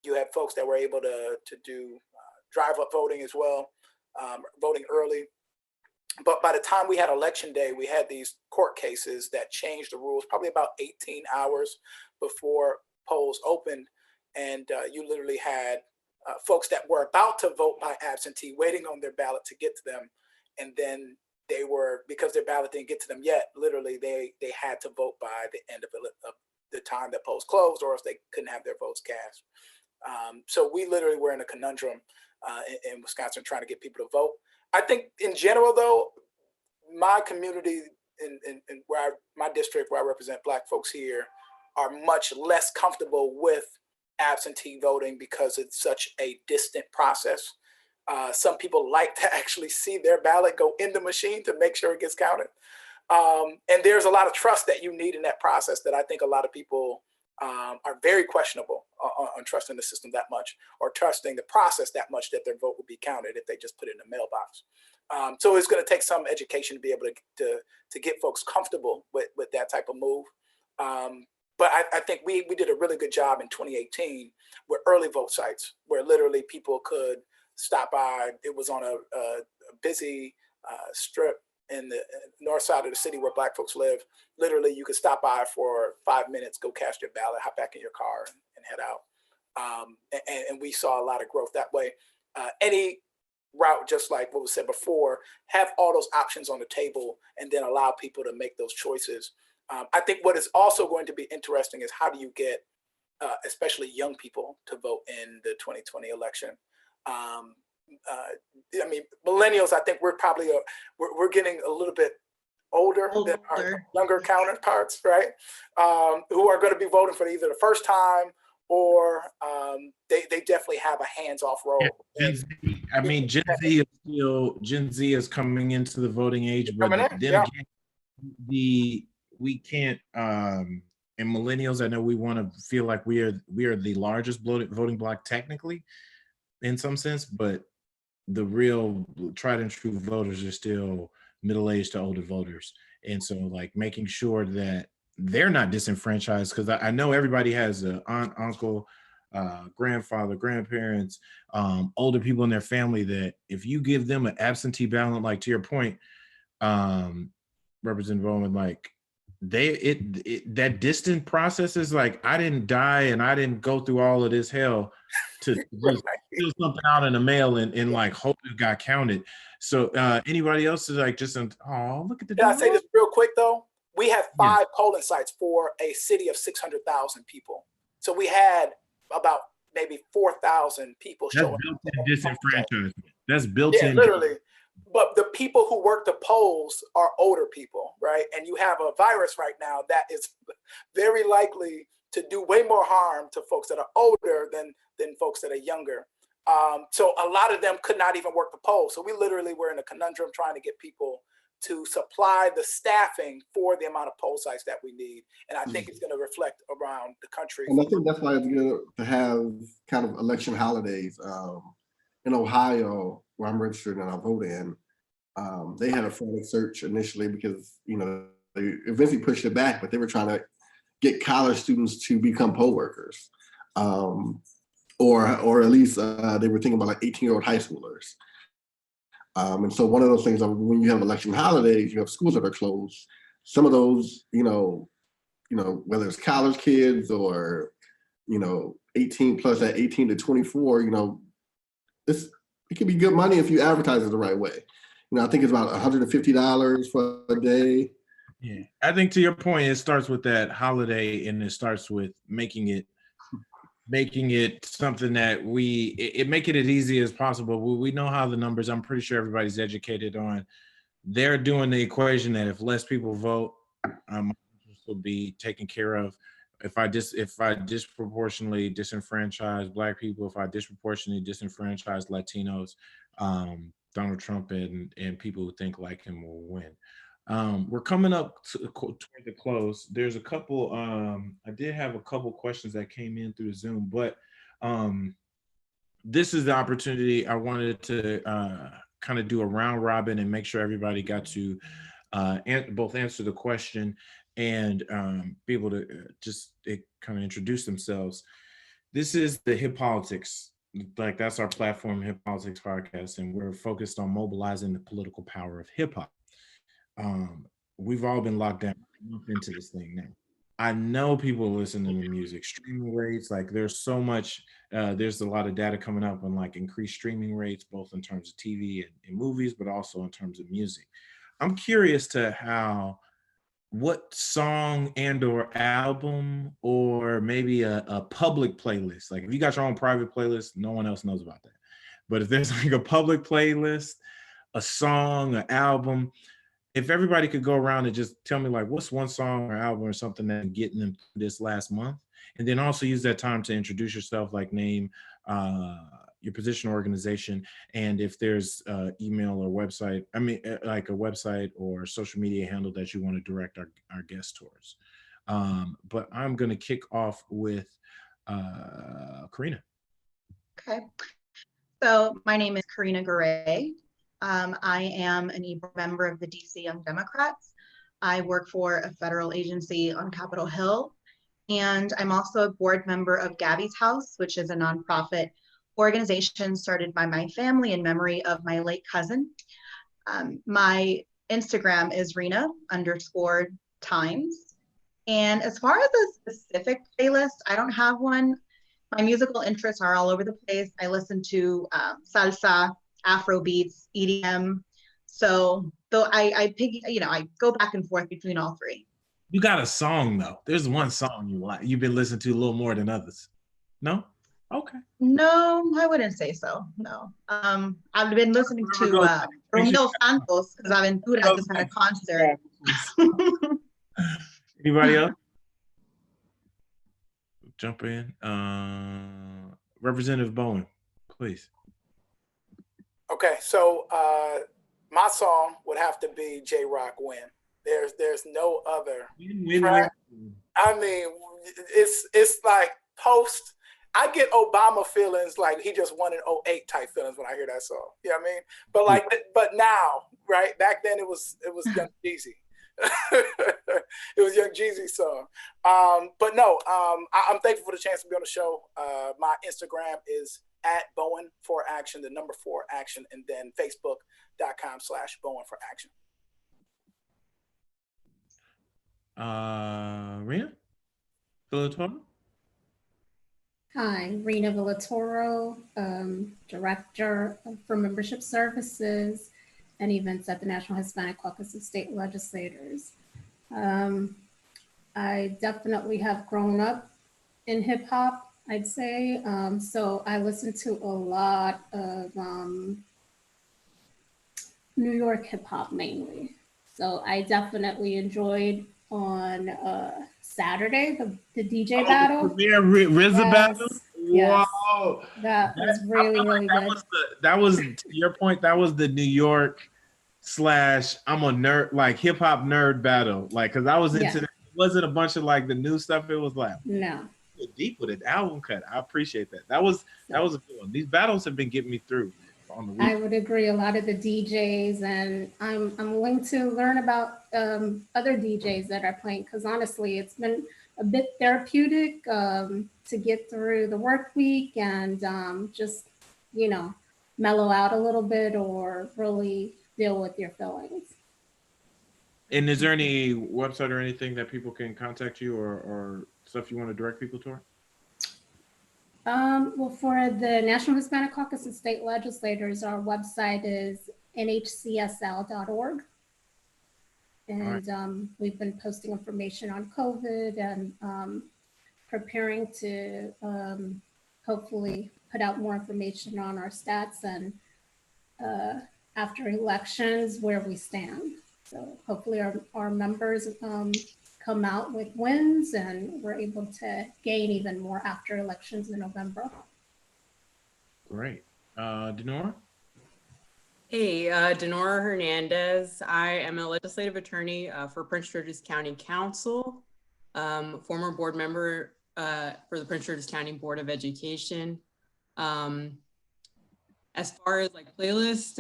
You had folks that were able to do drive-up voting as well, voting early. But by the time we had election day, we had these court cases that changed the rules probably about 18 hours before polls opened. And you literally had folks that were about to vote by absentee waiting on their ballot to get to them. And then they were, because their ballot didn't get to them yet, literally they had to vote by the end of the time that polls closed, or else they couldn't have their votes cast. So we literally were in a conundrum in Wisconsin trying to get people to vote. I think in general, though, my community in my district where I represent Black folks here are much less comfortable with absentee voting because it's such a distant process. Some people like to actually see their ballot go in the machine to make sure it gets counted. And there's a lot of trust that you need in that process that I think a lot of people are very questionable on trusting the system that much, or trusting the process that much that their vote would be counted if they just put it in a mailbox. So it's going to take some education to be able to get folks comfortable with that type of move. But I think we did a really good job in 2018 with early vote sites, where literally people could stop by. It was on a busy strip in the north side of the city where Black folks live. Literally, you could stop by for 5 minutes, go cast your ballot, hop back in your car, and head out. And we saw a lot of growth that way. Any route, just like what was said before, have all those options on the table and then allow people to make those choices. I think what is also going to be interesting is how do you get especially young people to vote in the 2020 election. I mean, millennials, I think we're probably, we're getting a little bit older than our younger counterparts, right? Who are going to be voting for either the first time or they definitely have a hands-off role. Yeah, I mean, Gen Z is coming into the voting age, but then again, we can't, and millennials, I know we want to feel like we are the largest voting bloc technically, in some sense, but the real tried and true voters are still middle-aged to older voters. And so like making sure that they're not disenfranchised, because I know everybody has an aunt, uncle, grandfather, grandparents, older people in their family, that if you give them an absentee ballot, like to your point, Representative Bowman, like that distant process is like, I didn't die and I didn't go through all of this hell to just fill something out in the mail and like hope it got counted. So anybody else is like just, oh, look at the. Can I say this real quick though? We have 5 polling sites for a city of 600,000 people. So we had about maybe 4,000 people show up. That's built-in disenfranchisement. That's built-in. Literally. but the people who work the polls are older people, right? And you have a virus right now that is very likely to do way more harm to folks that are older than folks that are younger. So a lot of them could not even work the polls. So we literally were in a conundrum trying to get people to supply the staffing for the amount of poll sites that we need. And I think it's going to reflect around the country. And I think that's why it's good to have kind of election holidays. In Ohio, where I'm registered and I vote in, they had a frantic search initially because, you know, they eventually pushed it back, but they were trying to get college students to become poll workers. Or at least they were thinking about like 18-year-old high schoolers. And so one of those things, when you have election holidays, you have schools that are closed. Some of those, you know, whether it's college kids or, 18 plus at 18 to 24, it can be good money if you advertise it the right way. I think it's about $150 for a day. Yeah, I think to your point, it starts with that holiday, and it starts with making it something that make it as easy as possible. We know how the numbers, I'm pretty sure everybody's educated on. They're doing the equation that if less people vote, will be taken care of. If I disproportionately disenfranchise Black people, if I disproportionately disenfranchise Latinos, Donald Trump and people who think like him will win. We're coming up toward the close. There's a couple, I did have a couple questions that came in through Zoom, but this is the opportunity. I wanted to kind of do a round robin and make sure everybody got to both answer the question and be able to just kind of introduce themselves. This is the Hip Politics. Like, that's our platform, Hip Politics Podcast, and we're focused on mobilizing the political power of hip hop. We've all been locked down into this thing now. I know people listening to music, streaming rates, like there's so much, there's a lot of data coming up on like increased streaming rates, both in terms of TV and movies, but also in terms of music. I'm curious to what song and or album, or maybe a public playlist, like if you got your own private playlist, no one else knows about that. But if there's like a public playlist, a song, an album, if everybody could go around and just tell me like what's one song or album or something that's getting them this last month, and then also use that time to introduce yourself, like name, your position or organization, and if there's email or website, like a website or social media handle that you want to direct our guests towards. But I'm going to kick off with Karina. Okay. So my name is Karina Garay. I am an board member of the DC Young Democrats. I work for a federal agency on Capitol Hill. And I'm also a board member of Gabby's House, which is a nonprofit organization started by my family in memory of my late cousin. My Instagram is Rena_Times. And as far as a specific playlist, I don't have one. My musical interests are all over the place. I listen to salsa, Afro beats, EDM. So though I go back and forth between all three. You got a song though. There's one song you've been listening to a little more than others. No? Okay. No, I wouldn't say so. No. I've been listening to Romeo Santos because Aventura just had a concert. Anybody else? Jump in. Representative Bowen, please. Okay, so my song would have to be J-Rock Win. There's no other track. I mean, it's like post. I get Obama feelings like he just won in 2008 type feelings when I hear that song. You know what I mean? But now, right? Back then it was Young Jeezy. It was Young Jeezy's song. But no, I'm thankful for the chance to be on the show. My Instagram is @Bowen4Action, the number 4Action, and then Facebook.com/Bowen4Action. Rena Villatoro. Hi, Rena Villatoro, Director for Membership Services and Events at the National Hispanic Caucus of State Legislators. I definitely have grown up in hip hop, I'd say. So I listen to a lot of New York hip hop mainly. So I definitely enjoyed on Saturday the DJ battle. Premier RZA battle. Yes, yes, Wow. that was I really feel like really good. that was to your point, that was the New York slash I'm a nerd, like hip hop nerd battle. Like, cause I was into Yeah. that. It wasn't a bunch of like the new stuff. It was like No, deep with it, album cut. I appreciate that. That was a good one. These battles have been getting me through on the week. I would agree. A lot of the DJs, and I'm willing to learn about other DJs that are playing because honestly, it's been a bit therapeutic to get through the work week and just mellow out a little bit or really deal with your feelings. And is there any website or anything that people can contact you or stuff you want to direct people toward? Well, for the National Hispanic Caucus and state legislators, our website is nhcsl.org. And we've been posting information on COVID and preparing to hopefully put out more information on our stats and after elections where we stand. So hopefully our members come out with wins and we're able to gain even more after elections in November. Great. Denora? Hey, Denora Hernandez. I am a legislative attorney for Prince George's County Council, former board member for the Prince George's County Board of Education. As far as like playlist,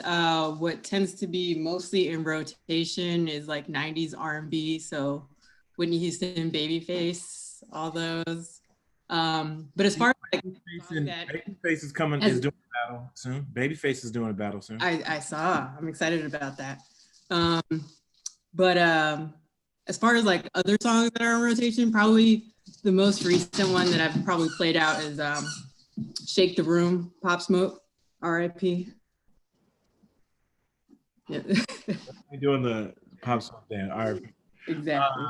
what tends to be mostly in rotation is like 90s R&B. So Whitney Houston, Babyface, all those. But as far as like Babyface is coming, is doing a battle soon. Babyface is doing a battle soon. I saw, I'm excited about that. But as far as like other songs that are in rotation, probably the most recent one that I've probably played out is Shake the Room, Pop Smoke, R.I.P. Yeah. You're doing the Pop Smoke dance. R.I.P. Exactly.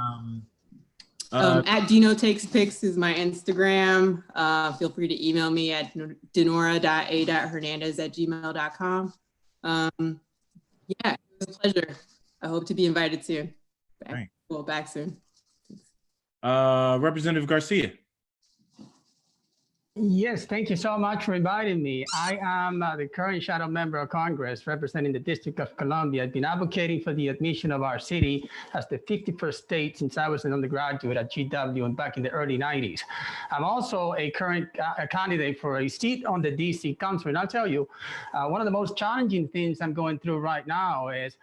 At Dino Takes Pics is my Instagram. Feel free to email me at denora.a.hernandez@gmail.com. Yeah, it was a pleasure. I hope to be invited soon. Back soon. Representative Garcia. Yes, thank you so much for inviting me. I am the current shadow member of Congress representing the District of Columbia. I've been advocating for the admission of our city as the 51st state since I was an undergraduate at GW and back in the early 90s. I'm also a current candidate for a seat on the DC Council. And I'll tell you, one of the most challenging things I'm going through right now is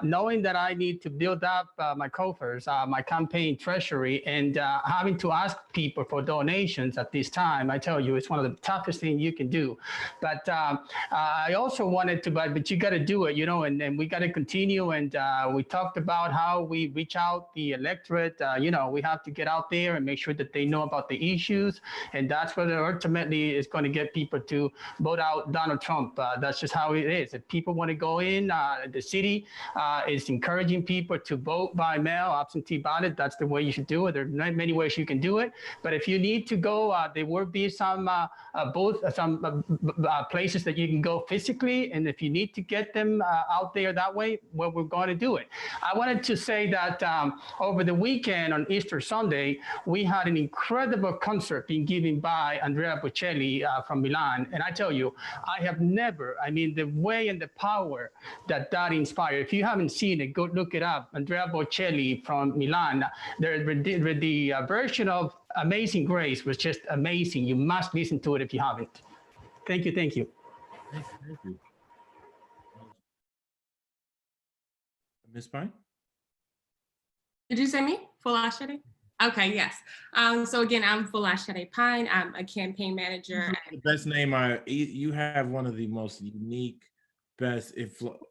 knowing that I need to build up my coffers, my campaign treasury, and having to ask people for donations at this time. I tell you, it's one of the toughest things you can do. But I also wanted to, but you got to do it, and we got to continue. And we talked about how we reach out the electorate. We have to get out there and make sure that they know about the issues. And that's what ultimately is going to get people to vote out Donald Trump. That's just how it is. If people want to go in, the city is encouraging people to vote by mail, absentee ballot. That's the way you should do it. There are many ways you can do it. But if you need to go, there will be some places that you can go physically, and if you need to get them out there that way, well, we're going to do it. I wanted to say that over the weekend on Easter Sunday, we had an incredible concert being given by Andrea Bocelli from Milan, and I tell you, I have never, the way and the power that inspired. If you haven't seen it, go look it up. Andrea Bocelli from Milan. The version of Amazing Grace was just amazing. You must listen to it if you haven't. Thank you. Thank you. Ms. Pine? Did you say me? Fulashade? Okay, yes. So again, I'm Fulashade Pine. I'm a campaign manager. The best name you have one of the most unique, best.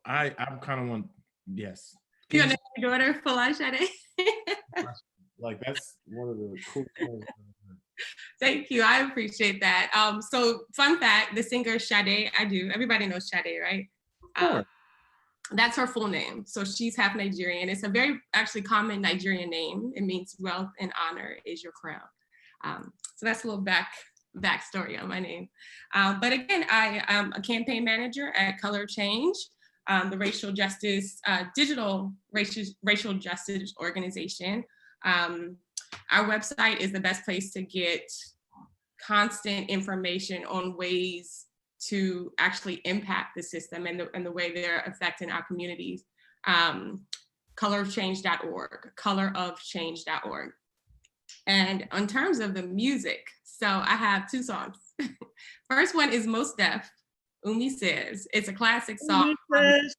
I'm kind of one. Yes. Your name, your daughter, Fulashade. Like that's one of the cool things. Thank you. I appreciate that. So fun fact, the singer Sade, everybody knows Sade, right? Sure. That's her full name. So she's half Nigerian. It's a very actually common Nigerian name. It means wealth and honor is your crown. So that's a little backstory on my name. But again, I am a campaign manager at Color Change. the racial justice, digital racial justice organization. Our website is the best place to get constant information on ways to actually impact the system and the way they're affecting our communities. Colorofchange.org, colorofchange.org. And in terms of the music, so I have 2 songs. First one is Mos Def, Umi Says. It's a classic song.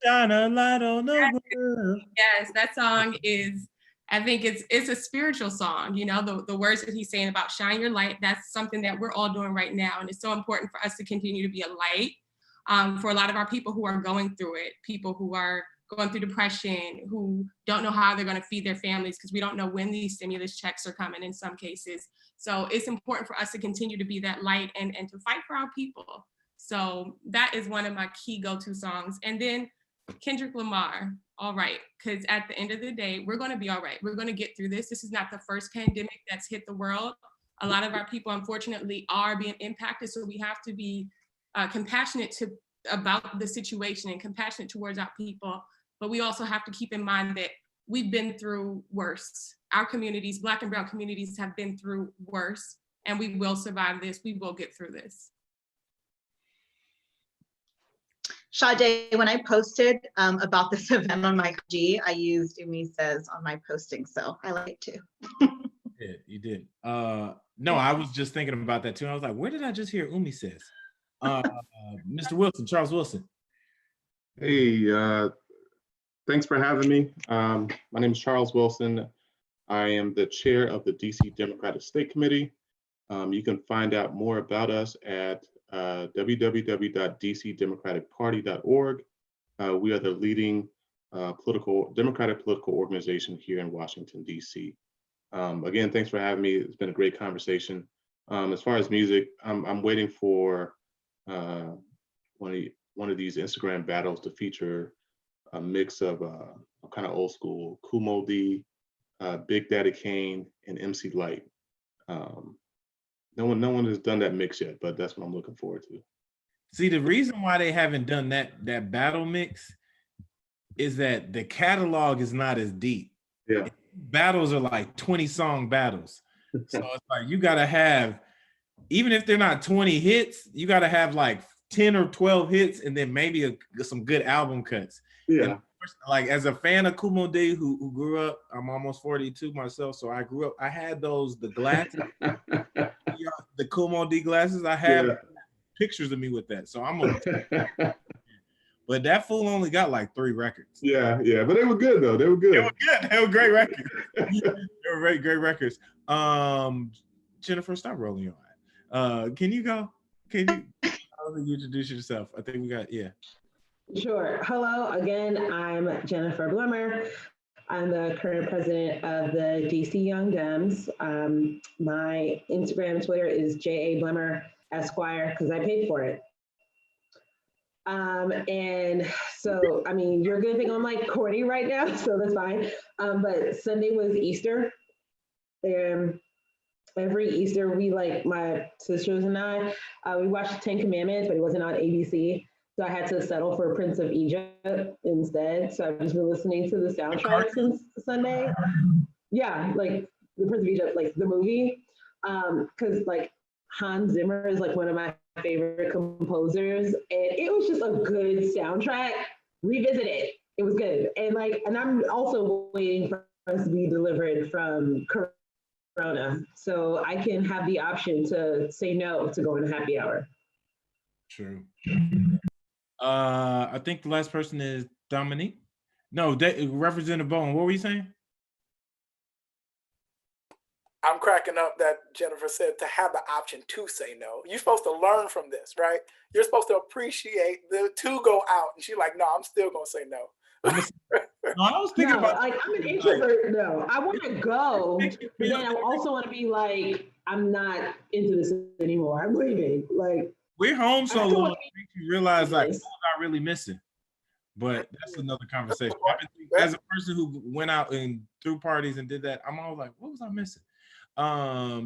Shine a light on the world. Yes, that song is, I think it's a spiritual song. You know, the words that he's saying about shine your light, that's something that we're all doing right now. And it's so important for us to continue to be a light for a lot of our people who are going through it, people who are going through depression, who don't know how they're going to feed their families because we don't know when these stimulus checks are coming in some cases. So it's important for us to continue to be that light and to fight for our people. So that is one of my key go-to songs. And then Kendrick Lamar, All Right, because at the end of the day, we're going to be all right. We're going to get through this. This is not the first pandemic that's hit the world. A lot of our people, unfortunately, are being impacted. So we have to be compassionate about the situation and compassionate towards our people. But we also have to keep in mind that we've been through worse. Our communities, Black and brown communities, have been through worse, and we will survive this. We will get through this. Sade, when I posted about this event on my IG, I used Umi Says on my posting, so I like it too. You did. No, I was just thinking about that too. I was like, where did I just hear Umi Says? Mr. Wilson, Charles Wilson. Hey, thanks for having me. My name is Charles Wilson. I am the chair of the DC Democratic State Committee. You can find out more about us at www.dcdemocraticparty.org. We are the leading democratic political organization here in Washington, DC. Again, thanks for having me. It's been a great conversation. As far as music, I'm waiting for one of these Instagram battles to feature a mix of kind of old school Kumo D, Big Daddy Kane, and MC Light. No one has done that mix yet, but that's what I'm looking forward to. See, the reason why they haven't done that battle mix is that the catalog is not as deep. Yeah. Battles are like 20-song battles. So it's like you gotta have, even if they're not 20 hits, you gotta have like 10 or 12 hits and then maybe some good album cuts. Yeah. And like as a fan of Kumo D who grew up, I'm almost 42 myself, so I grew up, I had the glasses, the Kumo D glasses. I have pictures of me with that, so I'm a but that fool only got like 3 records. Yeah, but they were good though. They were good. They were great records. They were great records. Jennifer, stop rolling your eye. Can you go? Can you introduce yourself? I think we got, Sure. Hello again. I'm Jennifer Blemmer. I'm the current president of the DC Young Dems. My Instagram, Twitter is JA Blemmer Esquire because I paid for it. And so, I mean, you're gonna think I'm like corny right now, so that's fine. But Sunday was Easter. Every Easter, we, like, my sisters and I, we watched 10 Commandments, but it wasn't on ABC. So I had to settle for Prince of Egypt instead. So I've just been listening to the soundtrack since Sunday. Yeah, like the Prince of Egypt, like the movie. Because like Hans Zimmer is like one of my favorite composers. And it was just a good soundtrack. Revisit it. It was good. And I'm also waiting for us to be delivered from Corona. So I can have the option to say no to going to happy hour. True. I think the last person is Dominique. No, Representative Bowen. What were you saying? I'm cracking up that Jennifer said to have the option to say no. You're supposed to learn from this, right? You're supposed to appreciate the to go out. And she's like, no, I'm still going to say no. No, I was thinking about, like, I'm an introvert. No, I want to go, but then I also want to be like, I'm not into this anymore. I'm leaving. Like, we're home so long, it makes you realize like what was I really missing. But that's another conversation. As a person who went out and threw parties and did that, I'm always like, what was I missing?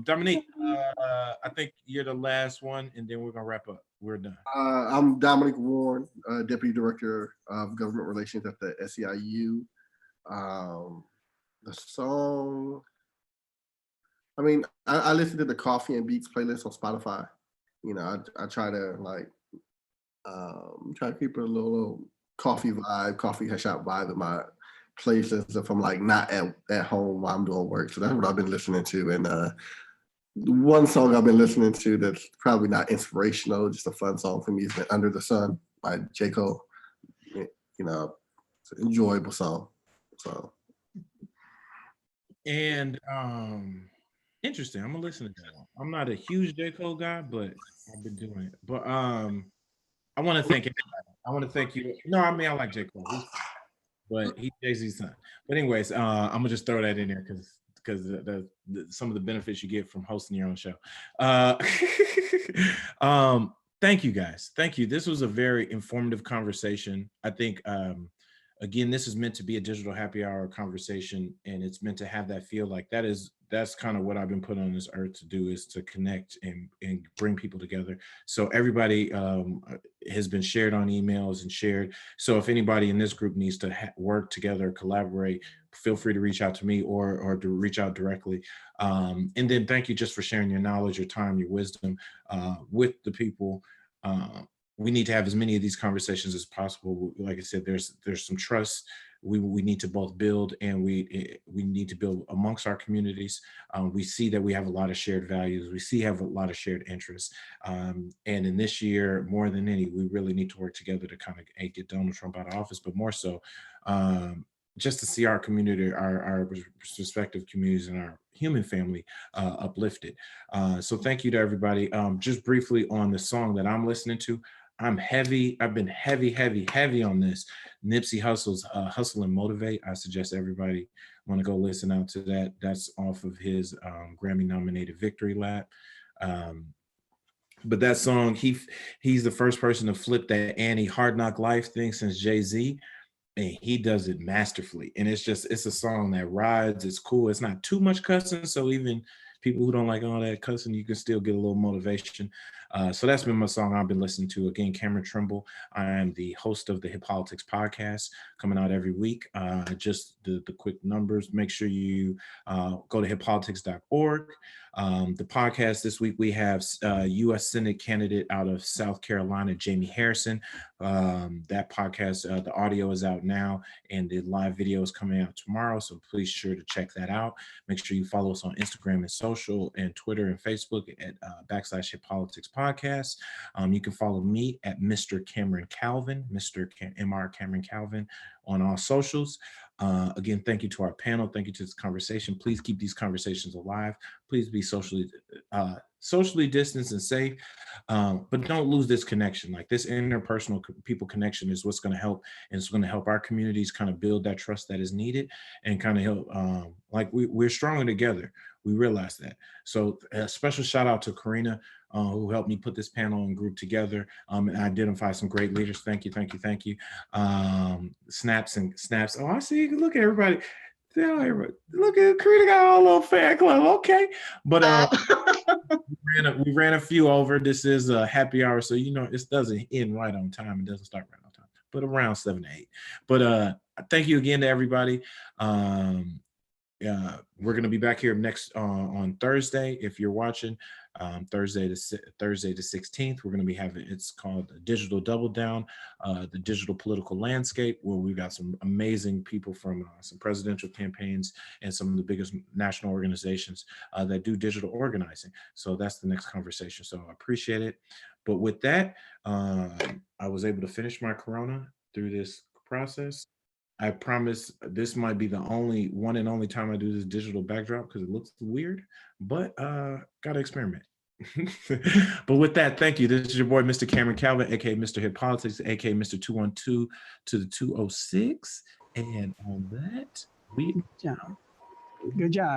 Dominique, I think you're the last one, and then we're gonna wrap up. we're done. I'm Dominic Warren, Deputy Director of Government Relations at the SEIU. The song, I mean, I listen to the Coffee and Beats playlist on Spotify. You know, I try to like, try to keep a little coffee vibe, coffee shop vibe in my places if I'm like not at home while I'm doing work. So that's what I've been listening to. And one song I've been listening to that's probably not inspirational, just a fun song for me is been Under the Sun by J. Cole. You know, it's an enjoyable song. So. And interesting. I'm gonna listen to that one. I'm not a huge J. Cole guy, but I've been doing it. But I want to thank everybody. I want to thank you. No, I mean I like J. Cole, but he's Jay-Z's son. But anyways, I'm gonna just throw that in there because some of the benefits you get from hosting your own show. Thank you guys. Thank you. This was a very informative conversation. I think again, this is meant to be a digital happy hour conversation, and it's meant to have that feel like that's kind of what I've been put on this earth to do, is to connect and bring people together. So everybody has been shared on emails and shared. So if anybody in this group needs to work together, collaborate, feel free to reach out to me or to reach out directly. And then thank you just for sharing your knowledge, your time, your wisdom with the people. We need to have as many of these conversations as possible. Like I said, there's some trust we need to both build, and we need to build amongst our communities. We see that we have a lot of shared values. We have a lot of shared interests. And in this year, more than any, we really need to work together to kind of get Donald Trump out of office, but more so just to see our community, our respective communities and our human family uplifted. So thank you to everybody. Just briefly on the song that I'm listening to, I've been heavy on this. Nipsey Hussle's Hustle and Motivate. I suggest everybody want to go listen out to that. That's off of his Grammy nominated Victory Lap. But that song, he's the first person to flip that Annie Hard Knock Life thing since Jay-Z. And he does it masterfully. And it's a song that rides. It's cool. It's not too much cussing. So even people who don't like all that cussing, you can still get a little motivation. So that's been my song I've been listening to. Again, Cameron Trimble. I am the host of the Hip Politics podcast, coming out every week. Just the quick numbers. Make sure you go to hippolitics.org. The podcast this week, we have U.S. Senate candidate out of South Carolina, Jamie Harrison. That podcast, the audio is out now, and the live video is coming out tomorrow. So please sure to check that out. Make sure you follow us on Instagram and social and Twitter and Facebook at / Hip Politics Podcast. You can follow me at Mr. Cameron Calvin, Mr. Cameron Calvin on all socials. Again, thank you to our panel. Thank you to this conversation. Please keep these conversations alive. Please be socially distanced and safe, but don't lose this connection. Like this interpersonal people connection is what's going to help, and it's going to help our communities kind of build that trust that is needed, and kind of help. Like we're stronger together. We realize that. So a special shout out to Karina, who helped me put this panel and group together and identify some great leaders. Thank you. Snaps. Oh, I see. Look at everybody. Look at Karina got a little fan club. Okay, but we ran a few over. This is a happy hour, so it doesn't end right on time. It doesn't start right on time, but around 7 to 8. But thank you again to everybody. We're going to be back here next on Thursday. If you're watching, Thursday the 16th, we're going to be having, it's called Digital Double Down, the digital political landscape, where we've got some amazing people from some presidential campaigns and some of the biggest national organizations that do digital organizing. So that's the next conversation. So I appreciate it. But with that, I was able to finish my Corona through this process. I promise this might be the one and only time I do this digital backdrop because it looks weird, but gotta experiment. But with that, thank you. This is your boy, Mr. Cameron Calvin, aka Mr. Hip Politics, aka Mr. 212 to the 206. And on that, Good job.